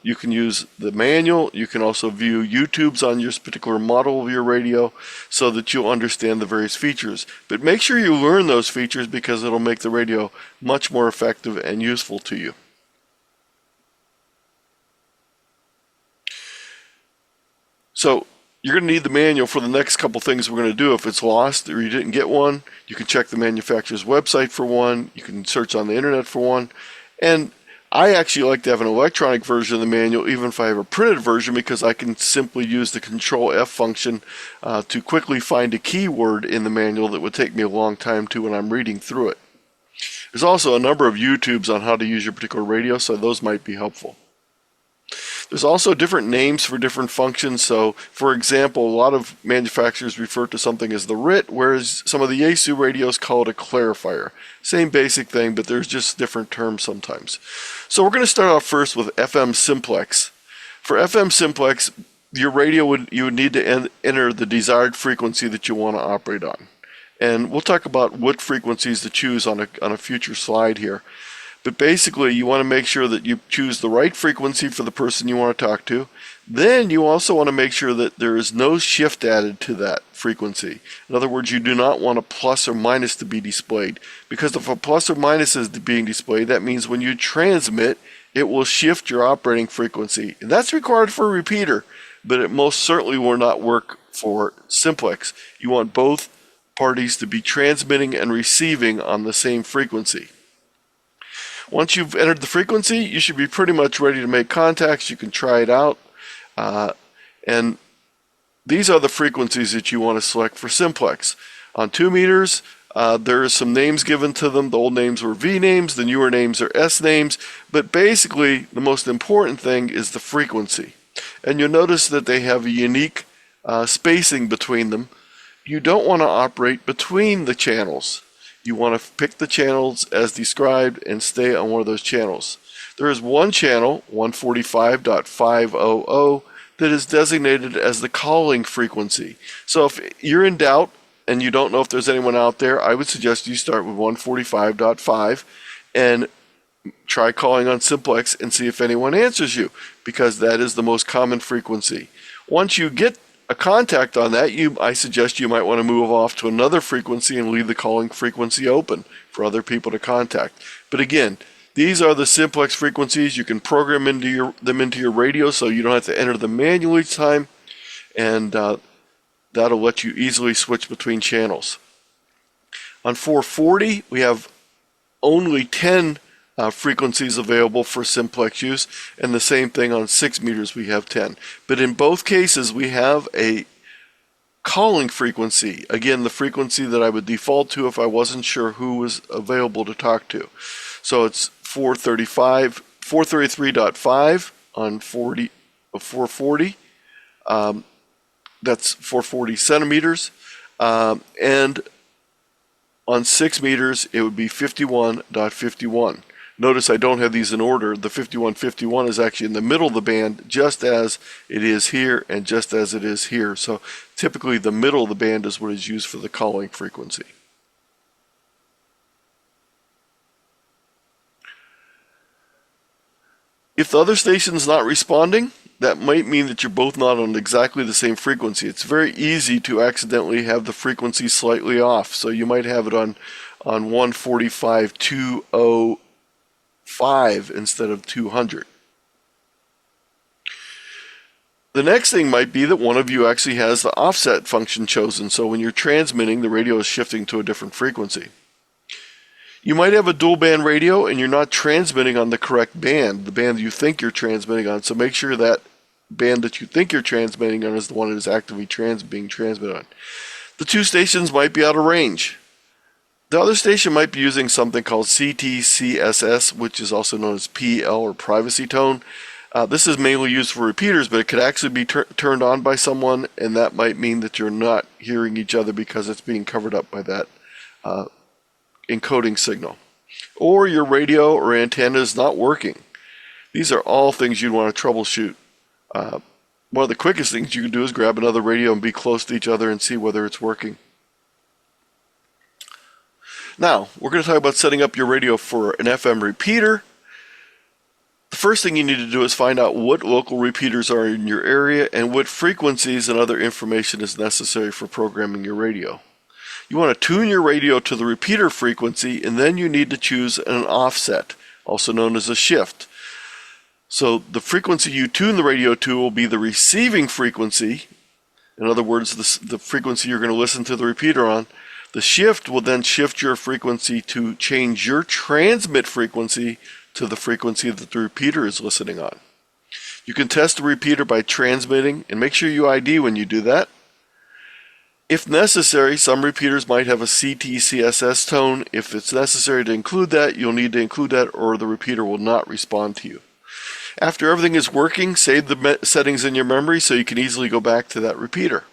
you can use the manual. You can also view YouTubes on your particular model of your radio so that you'll understand the various features. But make sure you learn those features because it'll make the radio much more effective and useful to you. So you're going to need the manual for the next couple things we're going to do. If it's lost or you didn't get one, you can check the manufacturer's website for one. You can search on the internet for one. And I actually like to have an electronic version of the manual, even if I have a printed version, because I can simply use the Control F function to quickly find a keyword in the manual that would take me a long time to when I'm reading through it. There's also a number of YouTubes on how to use your particular radio, so those might be helpful. There's also different names for different functions. So, for example, a lot of manufacturers refer to something as the RIT, whereas some of the Yaesu radios call it a clarifier. Same basic thing, but there's just different terms sometimes. So we're going to start off first with FM simplex. For FM simplex, your radio you would need to enter the desired frequency that you want to operate on. And we'll talk about what frequencies to choose on a future slide here. But basically, you want to make sure that you choose the right frequency for the person you want to talk to. Then you also want to make sure that there is no shift added to that frequency. In other words, you do not want a plus or minus to be displayed, because if a plus or minus is being displayed, that means when you transmit, it will shift your operating frequency. And that's required for a repeater, but it most certainly will not work for simplex. You want both parties to be transmitting and receiving on the same frequency. Once you've entered the frequency, you should be pretty much ready to make contacts. You can try it out. And these are the frequencies that you want to select for simplex. On 2 meters, there are some names given to them. The old names were V names, the newer names are S names, but basically the most important thing is the frequency. And you'll notice that they have a unique spacing between them. You don't want to operate between the channels. You want to pick the channels as described and stay on one of those channels. There is one channel, 145.500, that is designated as the calling frequency. So if you're in doubt and you don't know if there's anyone out there, I would suggest you start with 145.5 and try calling on simplex and see if anyone answers you, because that is the most common frequency. Once you get a contact on that, I suggest you might want to move off to another frequency and leave the calling frequency open for other people to contact. But again, these are the simplex frequencies. You can program them into your radio so you don't have to enter them manually each time, and that'll let you easily switch between channels. On 440, we have only 10 frequencies available for simplex use, and the same thing on 6 meters, we have 10. But in both cases, we have a calling frequency. Again, the frequency that I would default to if I wasn't sure who was available to talk to. So it's 433.5 on 440. That's 440 centimeters. And on 6 meters, it would be 51.51. Notice I don't have these in order. The 5151 is actually in the middle of the band, just as it is here and just as it is here. So typically the middle of the band is what is used for the calling frequency. If the other station's not responding, that might mean that you're both not on exactly the same frequency. It's very easy to accidentally have the frequency slightly off. So you might have it on 145.205 instead of 200. The next thing might be that one of you actually has the offset function chosen. So when you're transmitting, the radio is shifting to a different frequency. You might have a dual band radio and you're not transmitting on the correct band, the band you think you're transmitting on. So make sure that band that you think you're transmitting on is the one that is actively being transmitted on. The two stations might be out of range. The other station might be using something called CTCSS, which is also known as PL or privacy tone. This is mainly used for repeaters, but it could actually be turned on by someone, and that might mean that you're not hearing each other because it's being covered up by that encoding signal. Or your radio or antenna is not working. These are all things you'd want to troubleshoot. One of the quickest things you can do is grab another radio and be close to each other and see whether it's working. Now, we're going to talk about setting up your radio for an FM repeater. The first thing you need to do is find out what local repeaters are in your area and what frequencies and other information is necessary for programming your radio. You want to tune your radio to the repeater frequency, and then you need to choose an offset, also known as a shift. So the frequency you tune the radio to will be the receiving frequency. In other words, the frequency you're going to listen to the repeater on. The shift will then shift your frequency to change your transmit frequency to the frequency that the repeater is listening on. You can test the repeater by transmitting, and make sure you ID when you do that. If necessary, some repeaters might have a CTCSS tone. If it's necessary to include that, you'll need to include that, or the repeater will not respond to you. After everything is working, save the settings in your memory so you can easily go back to that repeater.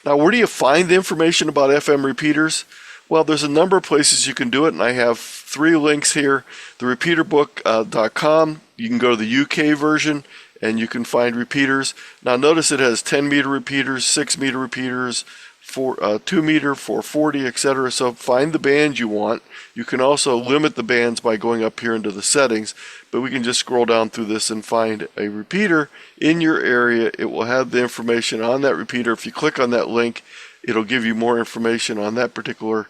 Now, where do you find the information about FM repeaters? Well, there's a number of places you can do it, and I have 3 links here. TheRepeaterBook.com. You can go to the UK version, and you can find repeaters. Now, notice it has 10-meter repeaters, 6-meter repeaters, 2 meter, 440, etc. So find the band you want. You can also limit the bands by going up here into the settings, but we can just scroll down through this and find a repeater in your area. It will have the information on that repeater. If you click on that link, it'll give you more information on that particular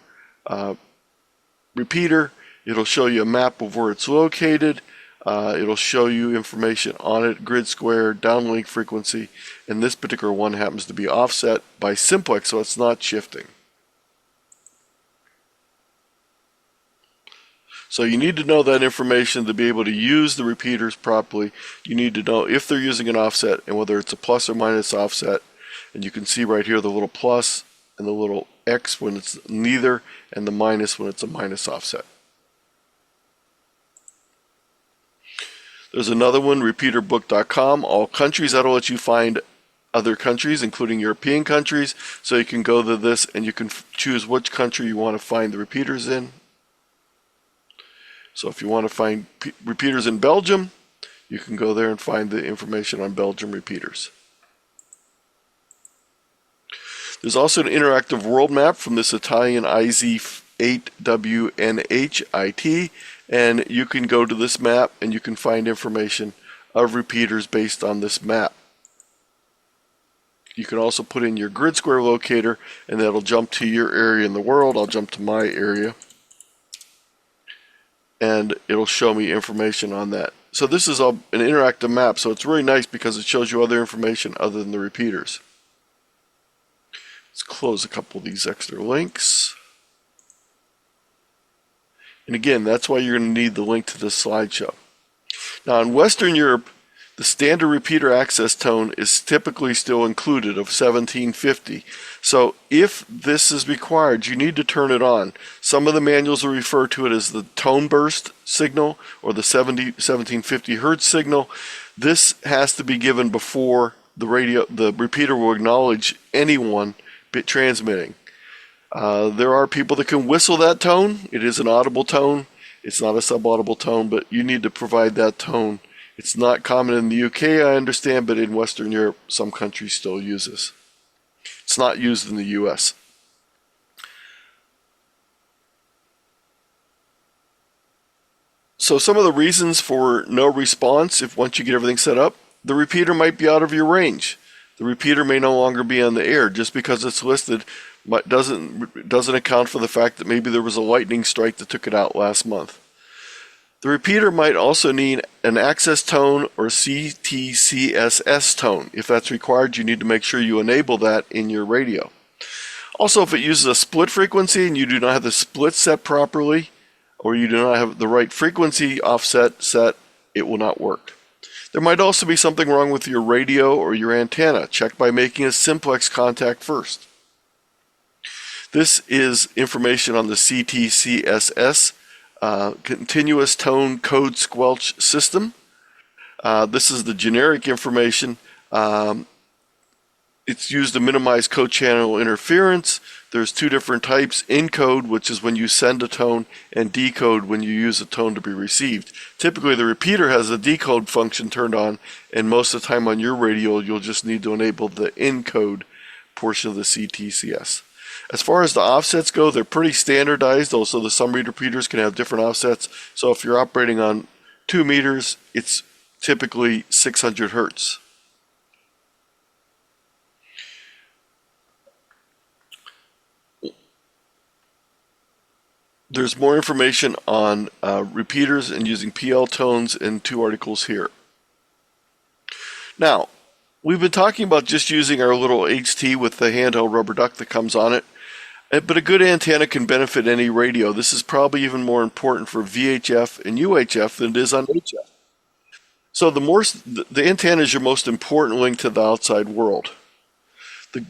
repeater. It'll show you a map of where it's located. It'll show you information on it, grid square, downlink frequency, and this particular one happens to be offset by simplex, so it's not shifting. So you need to know that information to be able to use the repeaters properly. You need to know if they're using an offset and whether it's a plus or minus offset. And you can see right here the little plus and the little X when it's neither, and the minus when it's a minus offset. There's another one, repeaterbook.com. All countries, that'll let you find other countries, including European countries. So you can go to this and you can choose which country you want to find the repeaters in. So if you want to find repeaters in Belgium, you can go there and find the information on Belgium repeaters. There's also an interactive world map from this Italian K8ZT, and you can go to this map and you can find information of repeaters based on this map. You can also put in your grid square locator and that'll jump to your area in the world. I'll jump to my area and it'll show me information on that. So this is an interactive map, so it's really nice because it shows you other information other than the repeaters. Let's close a couple of these extra links. And again, that's why you're going to need the link to this slideshow. Now in Western Europe, the standard repeater access tone is typically still included of 1750. So if this is required, you need to turn it on. Some of the manuals will refer to it as the tone burst signal or the 1750 hertz signal. This has to be given before the repeater will acknowledge anyone bit transmitting. There are people that can whistle that tone. It is an audible tone. It's not a subaudible tone, but you need to provide that tone. It's not common in the UK, I understand, but in Western Europe, some countries still use this. It's not used in the US. So some of the reasons for no response, if once you get everything set up, the repeater might be out of your range. The repeater may no longer be on the air. Just because it's listed doesn't account for the fact that maybe there was a lightning strike that took it out last month. The repeater might also need an access tone or CTCSS tone. If that's required, you need to make sure you enable that in your radio. Also, if it uses a split frequency and you do not have the split set properly, or you do not have the right frequency offset set, it will not work. There might also be something wrong with your radio or your antenna. Check by making a simplex contact first. This is information on the CTCSS continuous tone code squelch system. This is the generic information. It's used to minimize co-channel interference. There's two different types: encode, which is when you send a tone, and decode, when you use a tone to be received. Typically the repeater has a decode function turned on, and most of the time on your radio you'll just need to enable the encode portion of the CTCS. As far as the offsets go, they're pretty standardized. Also, the some repeaters can have different offsets. So if you're operating on 2 meters, it's typically 600 hertz. There's more information on repeaters and using PL tones in 2 articles here. Now, we've been talking about just using our little HT with the handheld rubber duck that comes on it. But a good antenna can benefit any radio. This is probably even more important for VHF and UHF than it is on HF. So the antenna is your most important link to the outside world. The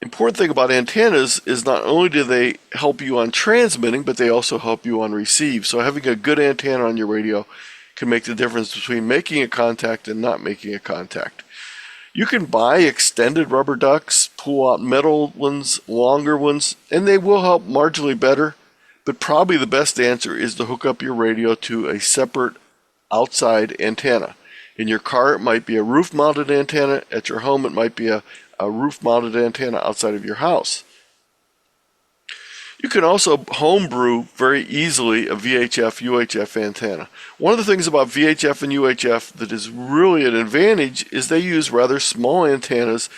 important thing about antennas is not only do they help you on transmitting, but they also help you on receive. So having a good antenna on your radio can make the difference between making a contact and not making a contact. You can buy extended rubber ducks, pull out metal ones, longer ones, and they will help marginally better, but probably the best answer is to hook up your radio to a separate outside antenna. In your car, it might be a roof-mounted antenna. At your home, it might be a roof-mounted antenna outside of your house. You can also homebrew very easily a VHF UHF antenna. One of the things about VHF and UHF that is really an advantage is they use rather small antennas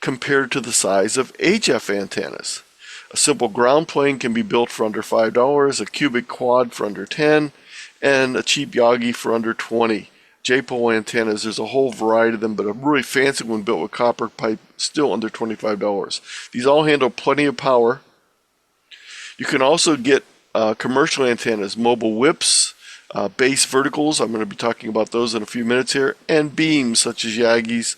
compared to the size of HF antennas. A simple ground plane can be built for under $5, a cubic quad for under $10, and a cheap Yagi for under $20. J-pole antennas, there's a whole variety of them, but a really fancy one built with copper pipe, still under $25. These all handle plenty of power. You can also get commercial antennas, mobile whips, base verticals, I'm going to be talking about those in a few minutes here, and beams such as Yagis.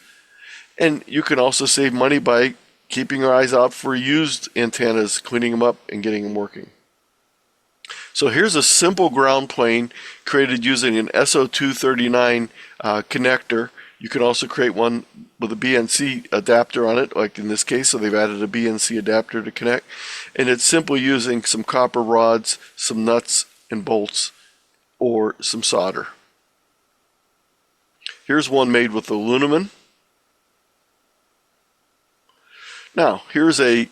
And you can also save money by keeping your eyes out for used antennas, cleaning them up, and getting them working. So here's a simple ground plane created using an SO239 connector. You can also create one with a BNC adapter on it, like in this case, so they've added a BNC adapter to connect. And it's simply using some copper rods, some nuts and bolts, or some solder. Here's one made with aluminum. Now, here's a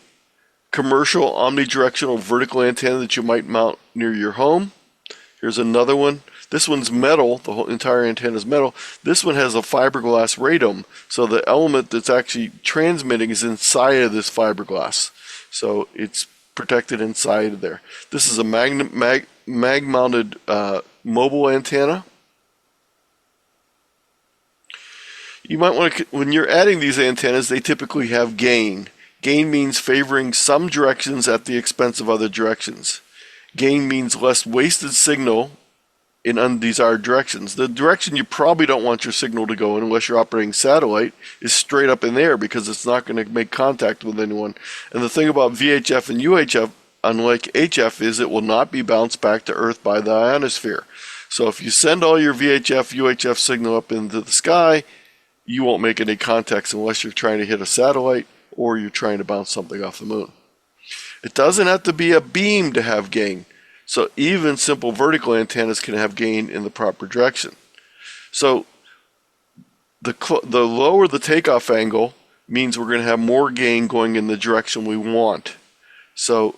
commercial omnidirectional vertical antenna that you might mount near your home. Here's another one. This one's metal, the whole entire antenna is metal. This one has a fiberglass radome, so the element that's actually transmitting is inside of this fiberglass. So it's protected inside of there. This is a mag-mounted mobile antenna. You might want to, when you're adding these antennas, they typically have gain. Gain means favoring some directions at the expense of other directions. Gain means less wasted signal in undesired directions. The direction you probably don't want your signal to go in, unless you're operating satellite, is straight up in the air because it's not going to make contact with anyone. And the thing about VHF and UHF, unlike HF, is it will not be bounced back to Earth by the ionosphere. So if you send all your VHF, UHF signal up into the sky, you won't make any contacts unless you're trying to hit a satellite or you're trying to bounce something off the moon. It doesn't have to be a beam to have gain. So even simple vertical antennas can have gain in the proper direction. So the lower the takeoff angle means we're going to have more gain going in the direction we want. So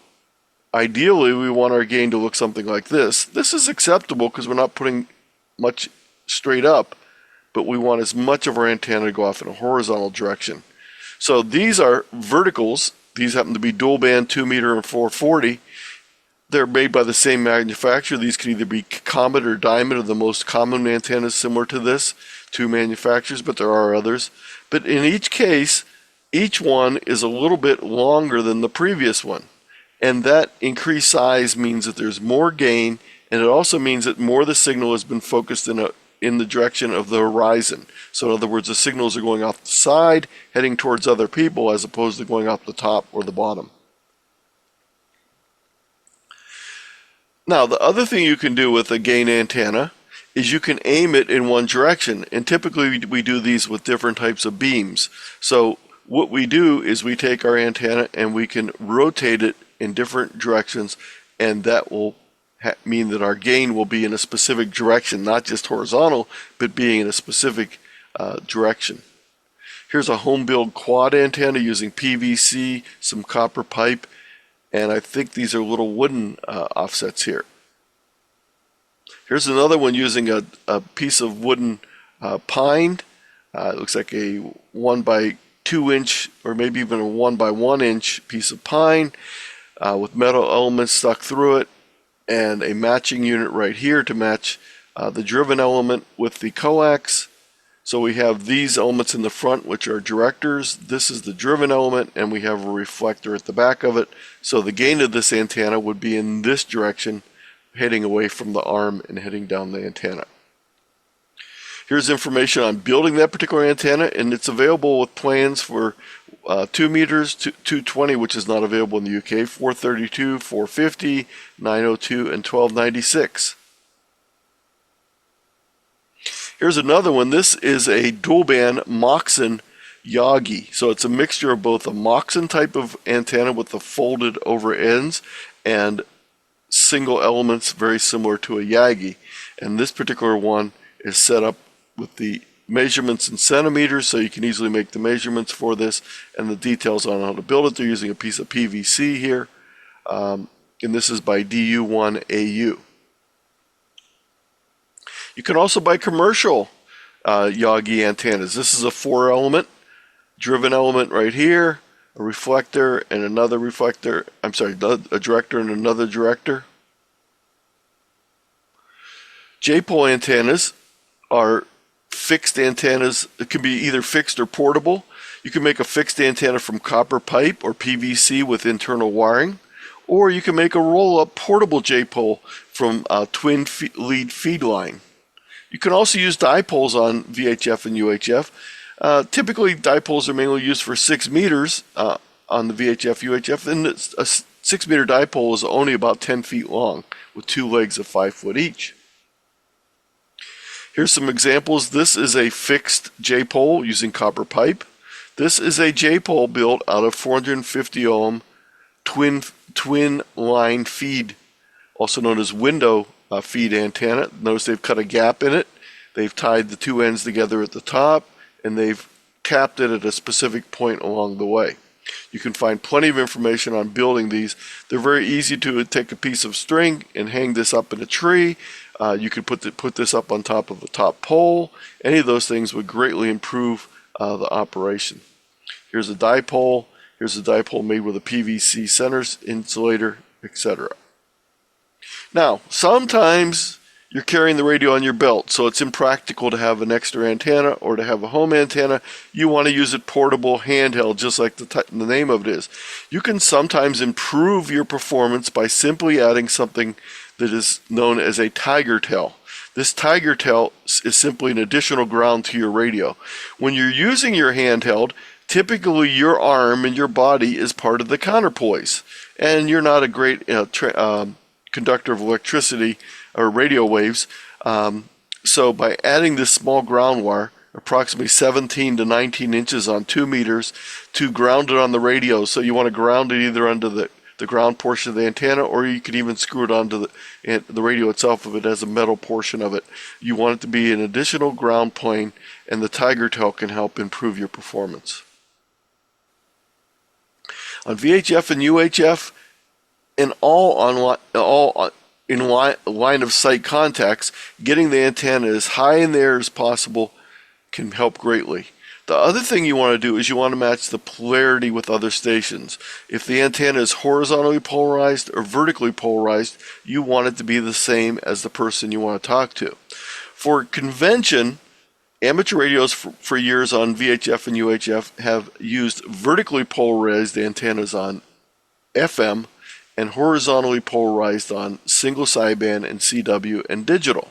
ideally we want our gain to look something like this. This is acceptable because we're not putting much straight up, but we want as much of our antenna to go off in a horizontal direction. So these are verticals. These happen to be dual band 2 meter and 440. They're made by the same manufacturer. These can either be Comet or Diamond, are the most common antennas similar to this, two manufacturers, but there are others. But in each case, each one is a little bit longer than the previous one. And that increased size means that there's more gain, and it also means that more of the signal has been focused in the direction of the horizon. So in other words, the signals are going off the side, heading towards other people, as opposed to going off the top or the bottom. Now, the other thing you can do with a gain antenna is you can aim it in one direction. And typically we do these with different types of beams. So what we do is we take our antenna and we can rotate it in different directions, and that will mean that our gain will be in a specific direction, not just horizontal, but being in a specific direction. Here's a home-built quad antenna using PVC, some copper pipe, and I think these are little wooden offsets here. Here's another one using a piece of wooden pine. It looks like a 1 by 2 inch or maybe even a 1 by 1 inch piece of pine with metal elements stuck through it, and a matching unit right here to match the driven element with the coax. So we have these elements in the front, which are directors. This is the driven element, and we have a reflector at the back of it. So the gain of this antenna would be in this direction, heading away from the arm and heading down the antenna. Here's information on building that particular antenna, and it's available with plans for 2 meters, 220, which is not available in the UK, 432, 450, 902, and 1296. Here's another one. This is a dual band Moxon Yagi. So it's a mixture of both a Moxon type of antenna with the folded over ends and single elements very similar to a Yagi. And this particular one is set up with the measurements in centimeters, so you can easily make the measurements for this, and the details on how to build it. They're using a piece of PVC here. and this is by DU1AU. You can also buy commercial Yagi antennas. This is a 4-element driven element right here, a reflector and another reflector. I'm sorry, a director and another director. J-pole antennas are fixed antennas. It can be either fixed or portable. You can make a fixed antenna from copper pipe or PVC with internal wiring, or you can make a roll-up portable J-pole from a twin lead feed line. You can also use dipoles on VHF and UHF. Typically, dipoles are mainly used for 6 meters on the VHF UHF, and a 6-meter dipole is only about 10 feet long with 2 legs of 5 foot each. Here's some examples. This is a fixed J-pole using copper pipe. This is a J-pole built out of 450 ohm twin line feed, also known as window feed antenna. Notice they've cut a gap in it. They've tied the 2 ends together at the top, and they've capped it at a specific point along the way. You can find plenty of information on building these. They're very easy to take a piece of string and hang this up in a tree. You could put this up on top of a top pole. Any of those things would greatly improve the operation. Here's a dipole. Here's a dipole made with a PVC center insulator, etc. Now, sometimes you're carrying the radio on your belt, so it's impractical to have an extra antenna or to have a home antenna. You want to use it portable, handheld, just like the name of it is. You can sometimes improve your performance by simply adding something that is known as a tiger tail. This tiger tail is simply an additional ground to your radio. When you're using your handheld, typically your arm and your body is part of the counterpoise, and you're not a great conductor of electricity or radio waves. So by adding this small ground wire, approximately 17 to 19 inches on 2 meters, to ground it on the radio, so you want to ground it either under the ground portion of the antenna, or you could even screw it onto the radio itself if it has a metal portion of it. You want it to be an additional ground plane, and the tiger tail can help improve your performance. On VHF and UHF, in line of sight contacts, getting the antenna as high in the air as possible can help greatly. The other thing you want to do is you want to match the polarity with other stations. If the antenna is horizontally polarized or vertically polarized, you want it to be the same as the person you want to talk to. For convention, amateur radios for years on VHF and UHF have used vertically polarized antennas on FM and horizontally polarized on single sideband and CW and digital.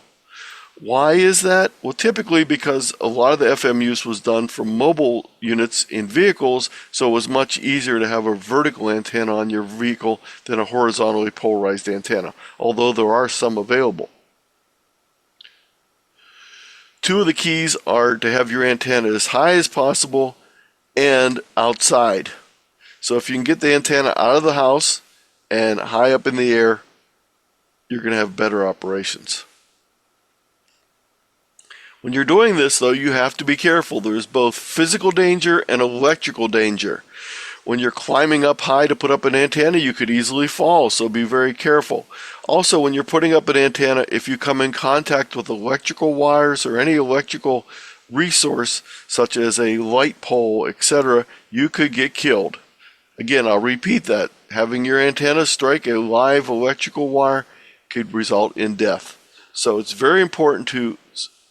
Why is that? Well, typically because a lot of the FM use was done from mobile units in vehicles, so it was much easier to have a vertical antenna on your vehicle than a horizontally polarized antenna, although there are some available. Two of the keys are to have your antenna as high as possible and outside. So if you can get the antenna out of the house and high up in the air, you're going to have better operations. When you're doing this, though, you have to be careful. There's both physical danger and electrical danger. When you're climbing up high to put up an antenna, you could easily fall, so be very careful. Also, when you're putting up an antenna, if you come in contact with electrical wires or any electrical resource, such as a light pole, etc., you could get killed. Again, I'll repeat that. Having your antenna strike a live electrical wire could result in death. So it's very important to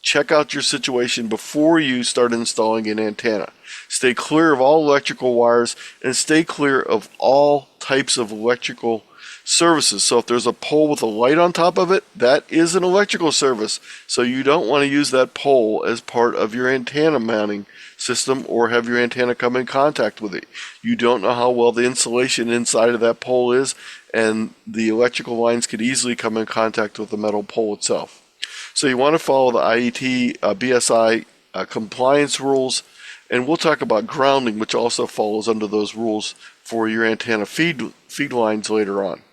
check out your situation before you start installing an antenna. Stay clear of all electrical wires and stay clear of all types of electrical services. So if there's a pole with a light on top of it, that is an electrical service. So you don't want to use that pole as part of your antenna mounting system or have your antenna come in contact with it. You don't know how well the insulation inside of that pole is, and the electrical lines could easily come in contact with the metal pole itself. So you want to follow the IET BSI compliance rules, and we'll talk about grounding, which also follows under those rules for your antenna feed lines later on.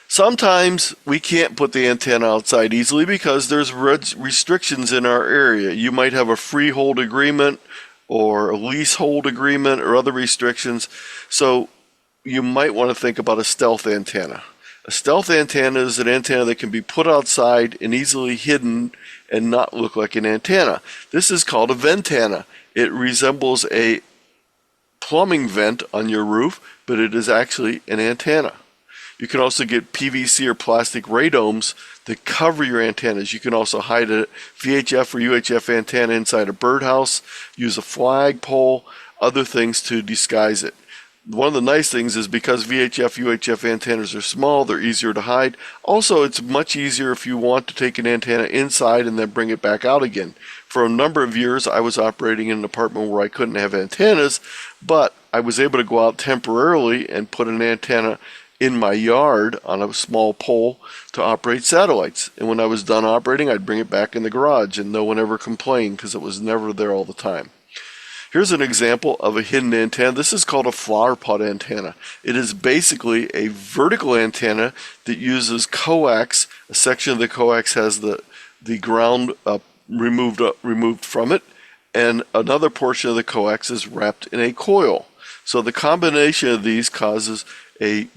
Sometimes we can't put the antenna outside easily because there's restrictions in our area. You might have a freehold agreement or a leasehold agreement or other restrictions. So you might want to think about a stealth antenna. A stealth antenna is an antenna that can be put outside and easily hidden and not look like an antenna. This is called a ventana. It resembles a plumbing vent on your roof, but it is actually an antenna. You can also get PVC or plastic radomes that cover your antennas. You can also hide a VHF or UHF antenna inside a birdhouse, use a flagpole, other things to disguise it. One of the nice things is because VHF, UHF antennas are small, they're easier to hide. Also, it's much easier if you want to take an antenna inside and then bring it back out again. For a number of years, I was operating in an apartment where I couldn't have antennas, but I was able to go out temporarily and put an antenna in my yard on a small pole to operate satellites. And when I was done operating, I'd bring it back in the garage, and no one ever complained because it was never there all the time. Here's an example of a hidden antenna. This is called a flower pot antenna. It is basically a vertical antenna that uses coax. A section of the coax has the ground removed from it, and another portion of the coax is wrapped in a coil. So the combination of these causes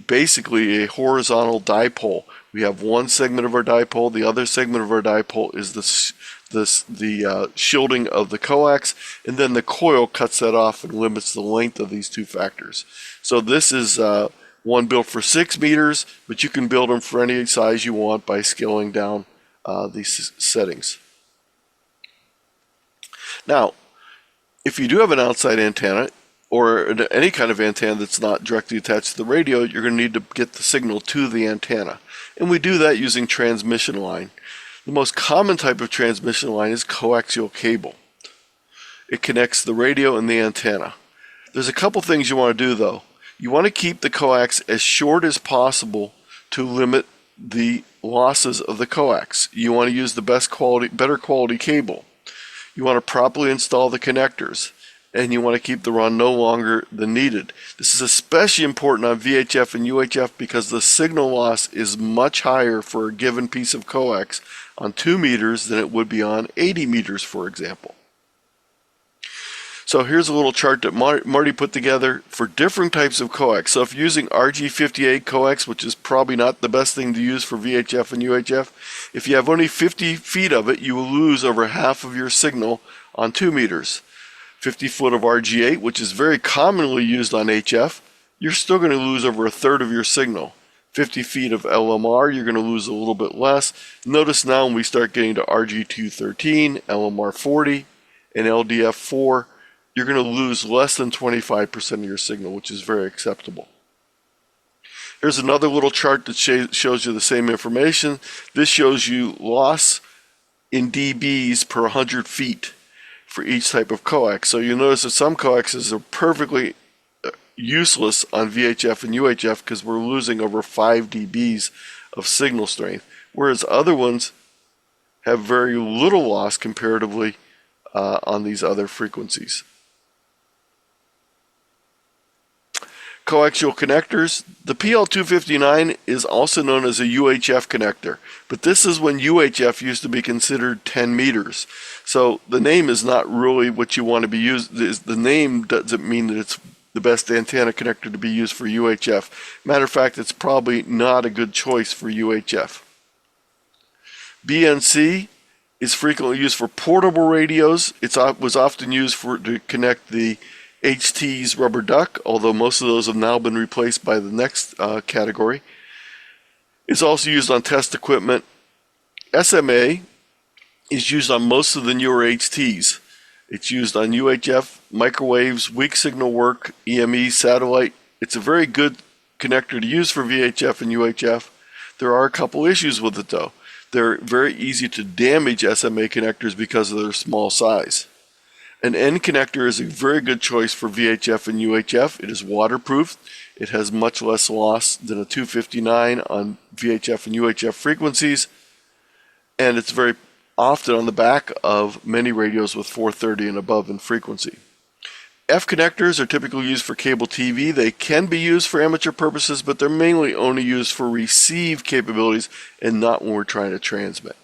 basically a horizontal dipole. We have one segment of our dipole. The other segment of our dipole is the shielding of the coax, and then the coil cuts that off and limits the length of these two factors. So this is one built for 6 meters, but you can build them for any size you want by scaling down these settings. Now, if you do have an outside antenna, or any kind of antenna that's not directly attached to the radio, you're going to need to get the signal to the antenna. And we do that using transmission line. The most common type of transmission line is coaxial cable. It connects the radio and the antenna. There's a couple things you want to do though. You want to keep the coax as short as possible to limit the losses of the coax. You want to use the better quality cable. You want to properly install the connectors, and you want to keep the run no longer than needed. This is especially important on VHF and UHF because the signal loss is much higher for a given piece of coax on 2 meters than it would be on 80 meters, for example. So here's a little chart that Marty put together for different types of coax. So if you're using RG58 coax, which is probably not the best thing to use for VHF and UHF, if you have only 50 feet of it, you will lose over half of your signal on 2 meters. 50 foot of RG8, which is very commonly used on HF, you're still going to lose over a third of your signal. 50 feet of LMR, you're going to lose a little bit less. Notice now when we start getting to RG213, LMR40, and LDF4, you're going to lose less than 25% of your signal, which is very acceptable. Here's another little chart that shows you the same information. This shows you loss in dBs per 100 feet for each type of coax. So you notice that some coaxes are perfectly useless on VHF and UHF because we're losing over 5 dBs of signal strength, whereas other ones have very little loss comparatively on these other frequencies. Coaxial connectors. The PL259 is also known as a UHF connector, but this is when UHF used to be considered 10 meters. So the name is not really what you want to be used. The name doesn't mean that it's the best antenna connector to be used for UHF. Matter of fact, it's probably not a good choice for UHF. BNC is frequently used for portable radios. It was often used to connect the HT's rubber duck, although most of those have now been replaced by the next category. It's also used on test equipment. SMA is used on most of the newer HTs. It's used on UHF, microwaves, weak signal work, EME, satellite. It's a very good connector to use for VHF and UHF. There are a couple issues with it though. They're very easy to damage SMA connectors because of their small size. An N connector is a very good choice for VHF and UHF. It is waterproof. It has much less loss than a 259 on VHF and UHF frequencies, and it's very often on the back of many radios with 430 and above in frequency. F connectors are typically used for cable TV. They can be used for amateur purposes, but they're mainly only used for receive capabilities and not when we're trying to transmit.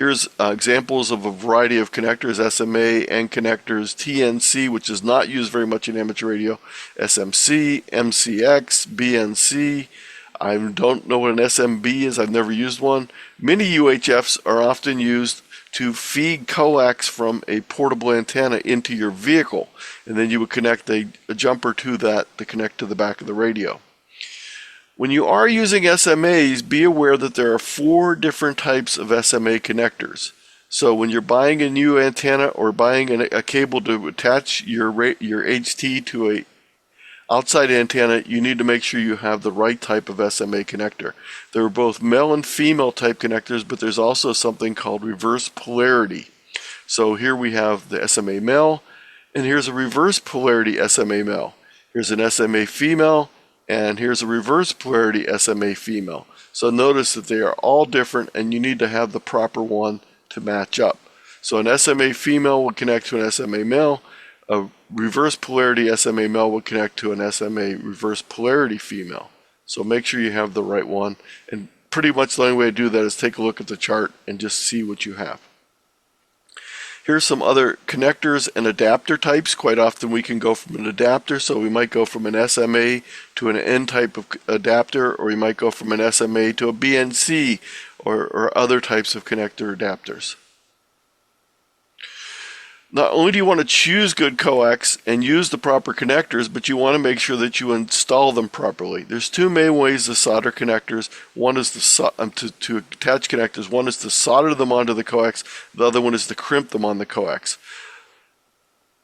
Here's examples of a variety of connectors: SMA, N connectors, TNC, which is not used very much in amateur radio, SMC, MCX, BNC. I don't know what an SMB is. I've never used one. Mini UHFs are often used to feed coax from a portable antenna into your vehicle, and then you would connect a jumper to that to connect to the back of the radio. When you are using SMAs, be aware that there are 4 different types of SMA connectors. So when you're buying a new antenna or buying a cable to attach your HT to a outside antenna, you need to make sure you have the right type of SMA connector. There are both male and female type connectors, but there's also something called reverse polarity. So here we have the SMA male, and here's a reverse polarity SMA male. Here's an SMA female, and here's a reverse polarity SMA female. So notice that they are all different, and you need to have the proper one to match up. So an SMA female will connect to an SMA male. A reverse polarity SMA male will connect to an SMA reverse polarity female. So make sure you have the right one. And pretty much the only way to do that is take a look at the chart and just see what you have. Here's some other connectors and adapter types. Quite often we can go from an adapter, so we might go from an SMA to an N type of adapter, or we might go from an SMA to a BNC or other types of connector adapters. Not only do you want to choose good coax and use the proper connectors, but you want to make sure that you install them properly. There's 2 main ways to solder connectors. One is to attach connectors. One is to solder them onto the coax. The other one is to crimp them on the coax.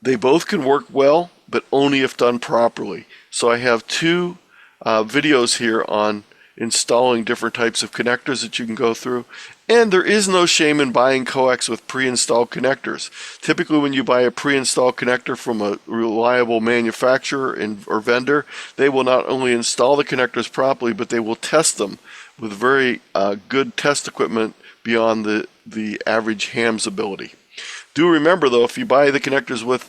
They both can work well, but only if done properly. So I have 2 videos here on installing different types of connectors that you can go through. And there is no shame in buying coax with pre-installed connectors. Typically when you buy a pre-installed connector from a reliable manufacturer or vendor, they will not only install the connectors properly, but they will test them with very good test equipment beyond the average ham's ability. Do remember though, if you buy the connectors with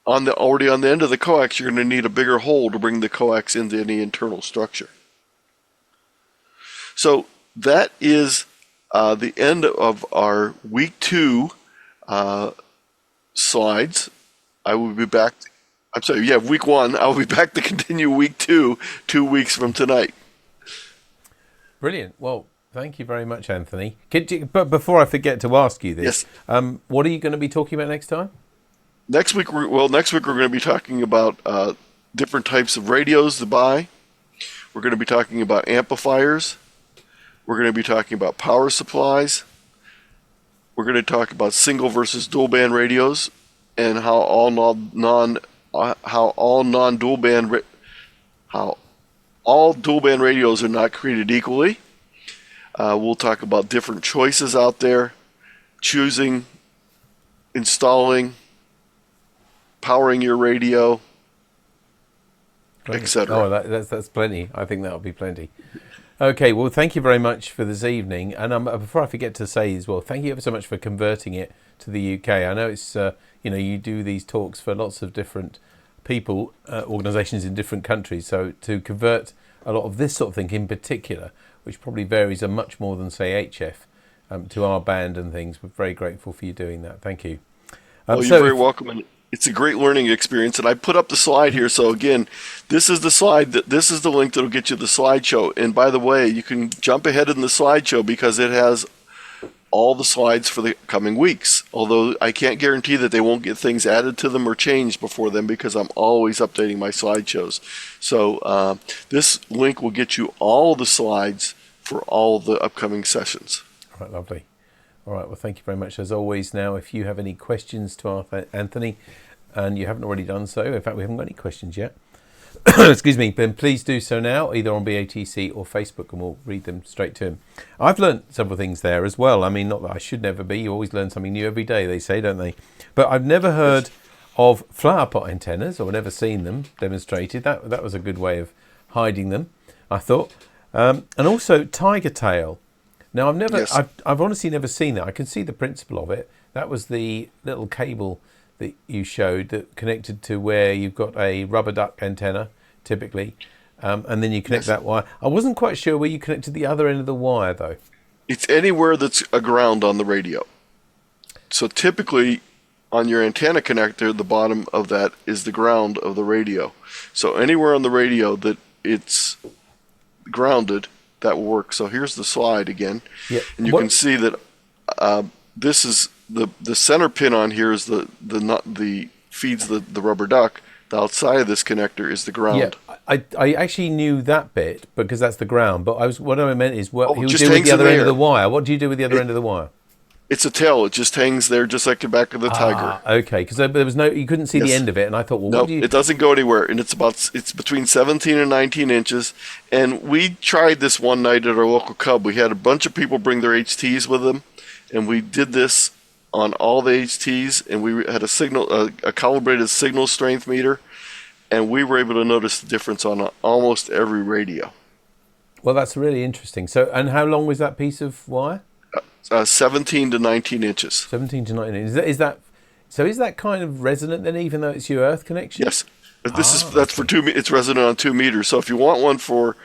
already on the end of the coax, you're going to need a bigger hole to bring the coax into any internal structure. So that is the end of our week 2 slides. I will be back. Week 1. I will be back to continue week 2, 2 weeks from tonight. Brilliant. Well, thank you very much, Anthony. But before I forget to ask you this, yes. What are you going to be talking about next time? Next week we're going to be talking about different types of radios to buy. We're going to be talking about amplifiers. We're going to be talking about power supplies. We're going to talk about single versus dual band radios and how all dual band radios are not created equally. We'll talk about different choices out there, choosing, installing, powering your radio, etc. Oh, that's plenty. I think that'll be plenty. Okay, well, thank you very much for this evening. And before I forget to say as well, thank you ever so much for converting it to the UK. I know it's, you do these talks for lots of different people, organisations in different countries. So to convert a lot of this sort of thing in particular, which probably varies a much more than, say, HF, to our band and things, we're very grateful for you doing that. Thank you. Well, you're very welcome. And it's a great learning experience, and I put up the slide here. So again, this is the slide. This is the link that will get you the slideshow. And by the way, you can jump ahead in the slideshow because it has all the slides for the coming weeks. Although I can't guarantee that they won't get things added to them or changed before then because I'm always updating my slideshows. So this link will get you all the slides for all the upcoming sessions. All right, lovely. All right, well, thank you very much as always. Now, if you have any questions to ask Anthony, and you haven't already done so, in fact, we haven't got any questions yet, excuse me, then please do so now, either on BATC or Facebook, and we'll read them straight to him. I've learned several things there as well. I mean, not that I should never be. You always learn something new every day, they say, don't they? But I've never heard of flower pot antennas, or never seen them demonstrated. That was a good way of hiding them, I thought. And also tiger tail. Now, I've honestly never seen that. I can see the principle of it. That was the little cable that you showed that connected to where you've got a rubber duck antenna, typically, and then you connect that wire. I wasn't quite sure where you connected the other end of the wire, though. It's anywhere that's a ground on the radio. So typically, on your antenna connector, the bottom of that is the ground of the radio. So anywhere on the radio that it's grounded, that will work. So here's the slide again, and you can see that this is the center pin on here is the feeds the rubber duck. The outside of this connector is the ground. Yeah, I actually knew that bit because that's the ground. But what I meant is what he would just do with hangs the in other end the of the air. wire. What do you do with the other end of the wire? It's a tail. It just hangs there, just like the back of the tiger. Okay, because there was you couldn't see the end of it, and I thought, well, No, what do you? it doesn't go anywhere, and it's between 17 and 19 inches. And we tried this one night at our local club. We had a bunch of people bring their HTs with them, and we did this on all the HTs, and we had a calibrated signal strength meter, and we were able to notice the difference on almost every radio. Well, that's really interesting. So, and how long was that piece of wire? 17 to 19 inches. 17 to 19. Is that kind of resonant then, even though it's your earth connection? Yes. That's for 2 meters. It's resonant on 2 meters. So if you want one for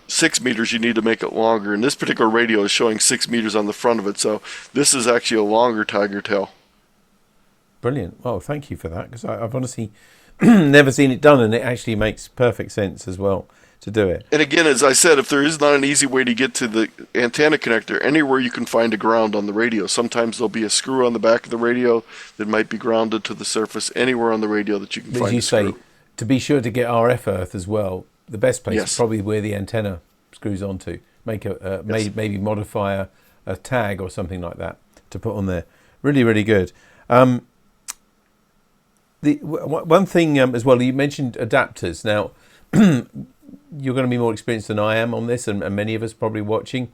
6 meters, you need to make it longer. And this particular radio is showing 6 meters on the front of it. So this is actually a longer tiger tail. Brilliant. Well, thank you for that, because I've honestly never seen it done, and it actually makes perfect sense as well to do it. And again, as I said, if there is not an easy way to get to the antenna connector, anywhere you can find a ground on the radio. Sometimes there'll be a screw on the back of the radio that might be grounded to the surface. Anywhere on the radio that you can But find as you a screw. say, to be sure to get RF earth as well, the best place Yes. is probably where the antenna screws onto. Make maybe modify a tag or something like that to put on there. Really, really good. One thing as well, you mentioned adapters. Now, you're going to be more experienced than I am on this, and many of us probably watching.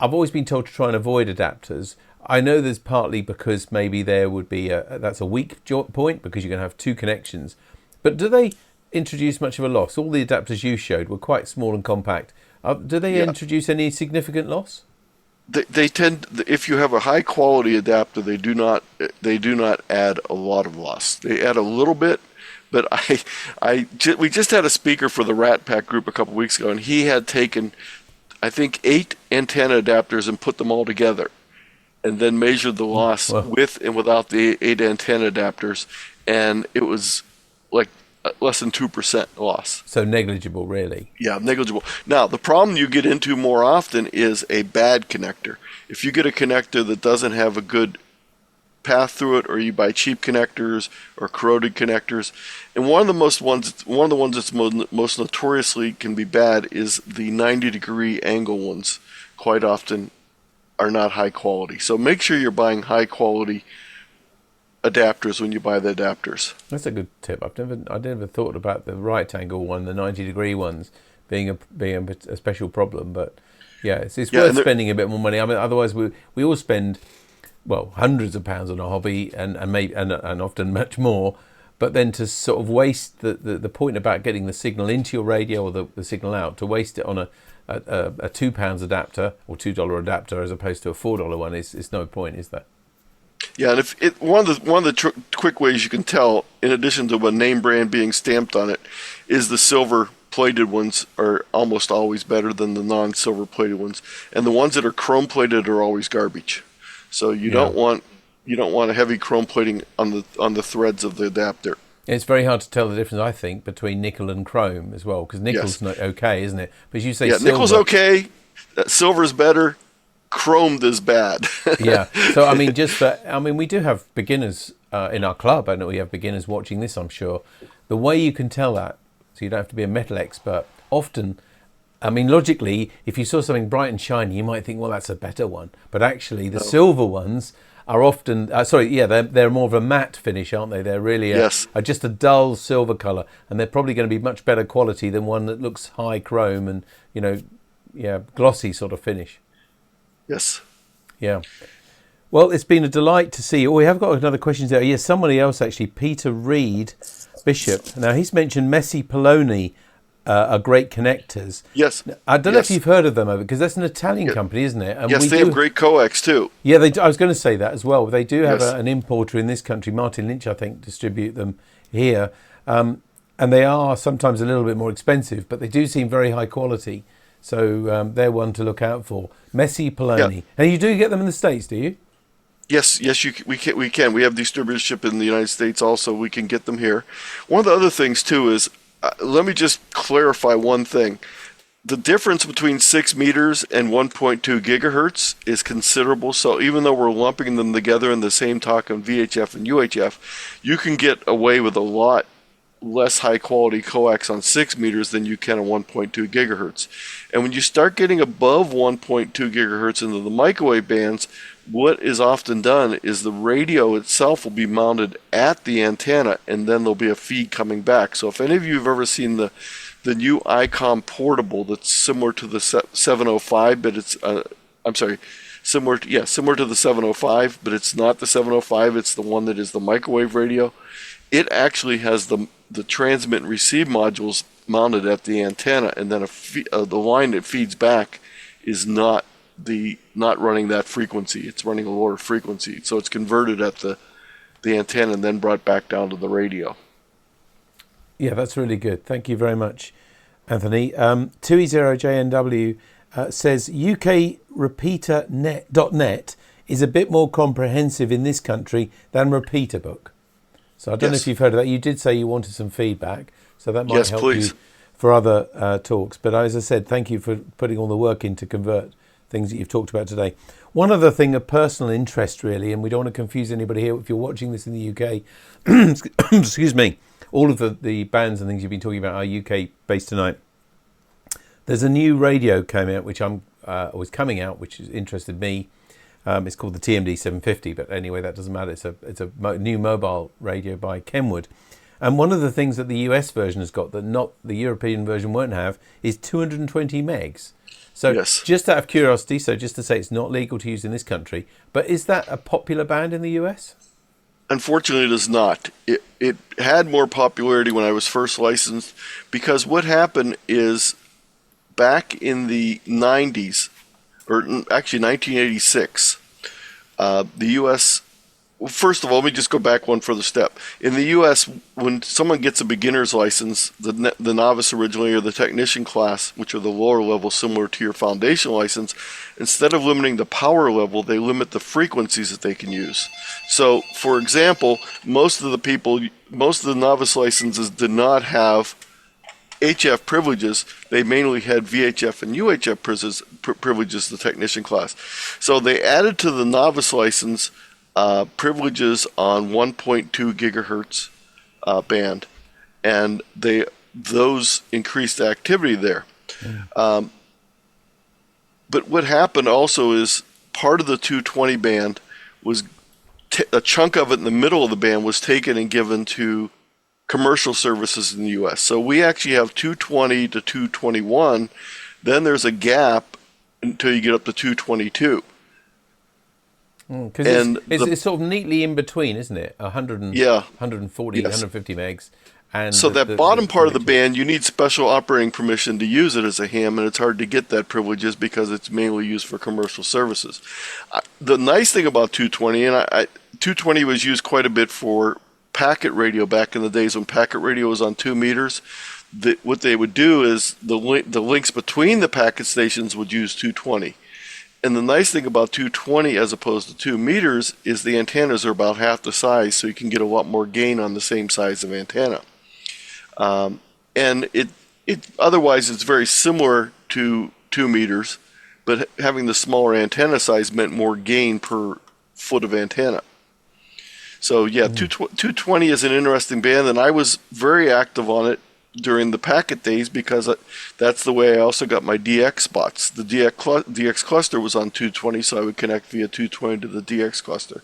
I've always been told to try and avoid adapters. I know there's partly because maybe there would be that's a weak point because you're going to have two connections. But do they introduce much of a loss? All the adapters you showed were quite small and compact. Do they introduce any significant loss? They tend, if you have a high quality adapter, they do not add a lot of loss. They add a little bit, but we just had a speaker for the Rat Pack group a couple weeks ago, and he had taken, I think, 8 antenna adapters and put them all together, and then measured the loss with and without the 8 antenna adapters, and it was like less than 2% loss. So negligible, really. Yeah, negligible. Now, the problem you get into more often is a bad connector. If you get a connector that doesn't have a good path through it, or you buy cheap connectors or corroded connectors, and one of the ones that's most notoriously can be bad is the 90-degree angle ones. Quite often are not high quality. So make sure you're buying high quality adapters when you buy the adapters. That's a good tip. I never thought about the right angle one, the 90-degree ones being a special problem. But yeah, it's worth spending a bit more money. I mean, otherwise we all spend hundreds of pounds on a hobby and often much more. But then to sort of waste the point about getting the signal into your radio or the signal out, to waste it on a £2 adapter or $2 adapter as opposed to a $4 one is no point, is there? Yeah, and one of the quick ways you can tell, in addition to a name brand being stamped on it, is the silver plated ones are almost always better than the non-silver plated ones, and the ones that are chrome plated are always garbage. So you don't want a heavy chrome plating on the threads of the adapter. It's very hard to tell the difference, I think, between nickel and chrome as well, because nickel's not okay, isn't it? But as you say, silver, nickel's okay, silver's better. Chromed is bad. Yeah. So we do have beginners in our club. I know we have beginners watching this, I'm sure. The way you can tell that, so you don't have to be a metal expert, often, logically, if you saw something bright and shiny, you might think, well, that's a better one. But actually, the silver ones are often, they're more of a matte finish, aren't they? They're really just a dull silver colour, and they're probably going to be much better quality than one that looks high chrome and, glossy sort of finish. Yes. Yeah. Well, it's been a delight to see you. Oh, we have got another question there. Yes, somebody else actually, Peter Reed Bishop. Now, he's mentioned Messi Poloni are great connectors. Yes. I don't know if you've heard of them, because that's an Italian company, isn't it? And they have great coax too. Yeah, I was going to say that as well. They do have an importer in this country. Martin Lynch, I think, distribute them here. And they are sometimes a little bit more expensive, but they do seem very high quality. So they're one to look out for. Messi Poloni. Yeah. And you do get them in the States, do you? Yes, we can. We have distributorship in the United States also. We can get them here. One of the other things, too, is let me just clarify one thing. The difference between 6 meters and 1.2 gigahertz is considerable. So even though we're lumping them together in the same talk on VHF and UHF, you can get away with a lot less high quality coax on 6 meters than you can on 1.2 gigahertz. And when you start getting above 1.2 gigahertz into the microwave bands, what is often done is the radio itself will be mounted at the antenna, and then there'll be a feed coming back. So if any of you have ever seen the new ICOM portable that's similar to the 705, but it's similar to the 705, but it's not the 705. It's the one that is the microwave radio. It actually has the transmit and receive modules mounted at the antenna, and then the line that feeds back is not running that frequency. It's running a lower frequency, so it's converted at the antenna and then brought back down to the radio. Yeah, that's really good. Thank you very much, Anthony. 2E0JNW says UKRepeaterNet.net is a bit more comprehensive in this country than Repeater Book. So I don't know if you've heard of that. You did say you wanted some feedback, so that might help you for other talks. But as I said, thank you for putting all the work in to convert things that you've talked about today. One other thing of personal interest, really, and we don't want to confuse anybody here, if you're watching this in the UK, excuse me, all of the bands and things you've been talking about are UK based tonight. There's a new radio came out, which was coming out, which interested me. It's called the TMD 750, but anyway, that doesn't matter. It's a new mobile radio by Kenwood. And one of the things that the US version has got that not the European version won't have is 220 megs. So just out of curiosity, so just to say it's not legal to use in this country, but is that a popular band in the US? Unfortunately, it is not. It had more popularity when I was first licensed, because what happened is back in the 90s, or actually 1986, the U.S. Well, first of all, let me just go back one further step. In the U.S., when someone gets a beginner's license, the novice originally or the technician class, which are the lower level similar to your foundation license, instead of limiting the power level, they limit the frequencies that they can use. So, for example, most of the novice licenses did not have HF privileges. They mainly had VHF and UHF privileges, the technician class. So they added to the novice license privileges on 1.2 gigahertz band, and those increased activity there. But what happened also is part of the 220 band was a chunk of it in the middle of the band was taken and given to commercial services in the U.S. So we actually have 220 to 221. Then there's a gap until you get up to 222. Because it's sort of neatly in between, isn't it? 140, 150 megs. And so that bottom part of the band, you need special operating permission to use it as a ham, and it's hard to get that privileges because it's mainly used for commercial services. The nice thing about 220, and 220 was used quite a bit for packet radio back in the days when packet radio was on 2 meters. What they would do is the links between the packet stations would use 220. And the nice thing about 220 as opposed to 2 meters is the antennas are about half the size, so you can get a lot more gain on the same size of antenna. And otherwise it's very similar to 2 meters, but having the smaller antenna size meant more gain per foot of antenna. So yeah, 220 is an interesting band, and I was very active on it during the packet days because that's the way I also got my DX spots. The DX cluster was on 220, so I would connect via 220 to the DX cluster.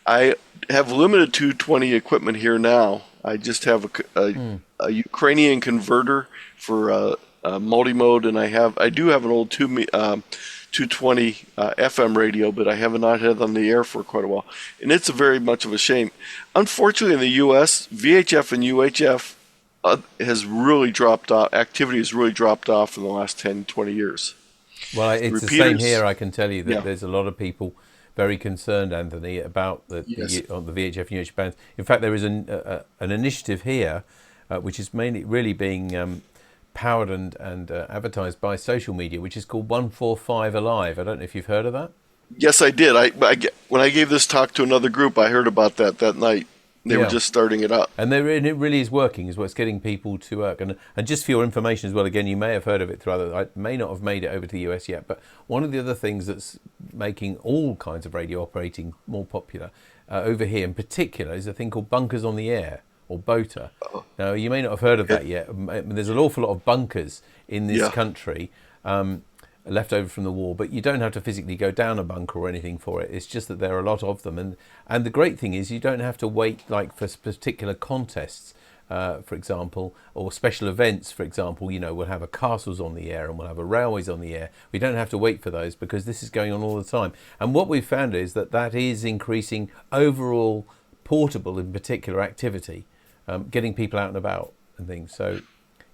I have limited 220 equipment here now. I just have a Ukrainian converter for multi-mode, and I do have an old 220 FM radio, but I have not had it on the air for quite a while, and it's very much of a shame. Unfortunately, in the U.S., VHF and UHF has really dropped off. Activity has really dropped off in the last 10, 20 years. Well, it's the same here. I can tell you that there's a lot of people very concerned, Anthony, about the VHF and UHF bands. In fact, there is an initiative here, which is mainly really being powered and advertised by social media, which is called 145 Alive. I don't know if you've heard of that. Yes, I did. When I gave this talk to another group, I heard about that night. They were just starting it up. And it really is working as well. It's getting people to work. And just for your information as well, again, you may have heard of it through other, I may not have made it over to the US yet, but one of the other things that's making all kinds of radio operating more popular over here in particular is a thing called bunkers on the air, or BOTA. Now, you may not have heard of that yet. There's an awful lot of bunkers in this country left over from the war, but you don't have to physically go down a bunker or anything for it. It's just that there are a lot of them. And the great thing is you don't have to wait like for particular contests, for example, or special events, for example. We'll have a castles on the air and we'll have a railways on the air. We don't have to wait for those because this is going on all the time. And what we've found is that is increasing overall portable in particular activity, getting people out and about and things. So,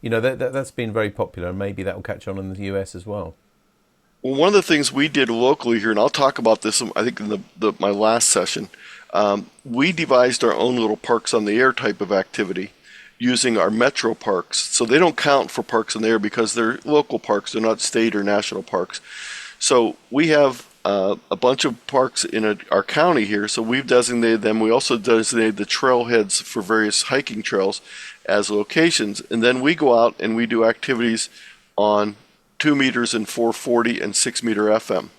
that's been very popular, and maybe that will catch on in the US as well. Well, one of the things we did locally here, and I'll talk about this, I think, in my last session, we devised our own little parks on the air type of activity using our metro parks. So they don't count for parks on the air because they're local parks. They're not state or national parks. So we have a bunch of parks in our county here. So we've designated them. We also designated the trailheads for various hiking trails as locations. And then we go out and we do activities on 2 meters and 440 and 6 meter FM.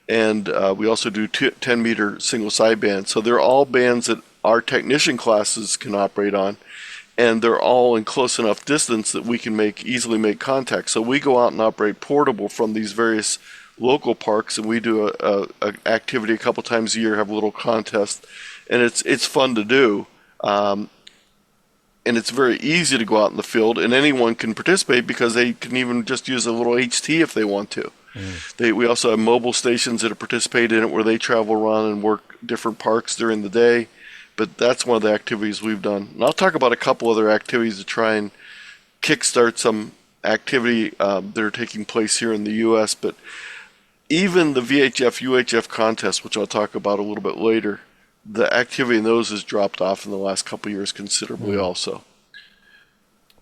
And we also do 10 meter single sideband. So they're all bands that our technician classes can operate on. And they're all in close enough distance that we can easily make contact. So we go out and operate portable from these various local parks, and we do a activity a couple times a year, have a little contest. And it's fun to do. And it's very easy to go out in the field, and anyone can participate because they can even just use a little HT if they want to. We also have mobile stations that have participated in it where they travel around and work different parks during the day. But that's one of the activities we've done. And I'll talk about a couple other activities to try and kickstart some activity that are taking place here in the U.S. But even the VHF UHF contest, which I'll talk about a little bit later, the activity in those has dropped off in the last couple of years considerably also.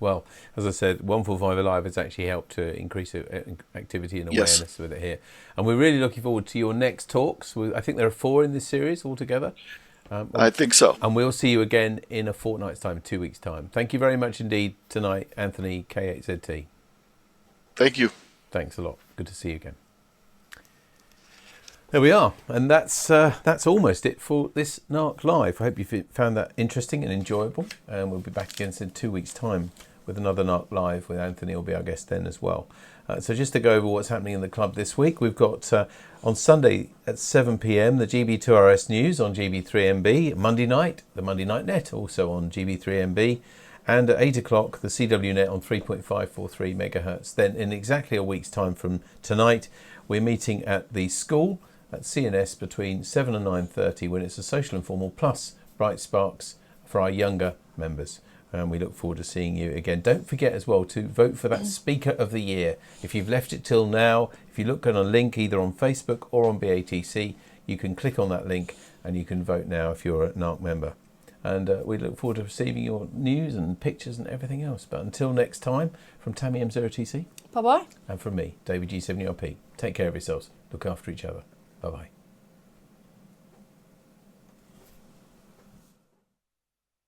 Well, as I said, 145 Alive has actually helped to increase activity and awareness with it here. And we're really looking forward to your next talks. I think there are 4 in this series altogether. I think so. And we'll see you again in a fortnight's time, 2 weeks' time. Thank you very much indeed tonight, Anthony, K8ZT. Thank you. Thanks a lot. Good to see you again. There we are, and that's almost it for this NARC Live. I hope you found that interesting and enjoyable, and we'll be back again in 2 weeks' time with another NARC Live with Anthony. Will be our guest then as well. So just to go over what's happening in the club this week, we've got on Sunday at 7 p.m. the GB2RS News on GB3MB. Monday night, the Monday Night Net also on GB3MB. And at 8 o'clock, the CW Net on 3.543 megahertz. Then in exactly a week's time from tonight, we're meeting at the school at CNS between 7 and 9:30 when it's a social informal plus Bright Sparks for our younger members. And we look forward to seeing you again. Don't forget as well to vote for that Speaker of the Year. If you've left it till now, if you look at a link either on Facebook or on BATC, you can click on that link and you can vote now if you're a NARC member. And we look forward to receiving your news and pictures and everything else. But until next time, from Tammy M0TC. Bye-bye. And from me, David G70RP. Take care of yourselves. Look after each other. Bye-bye.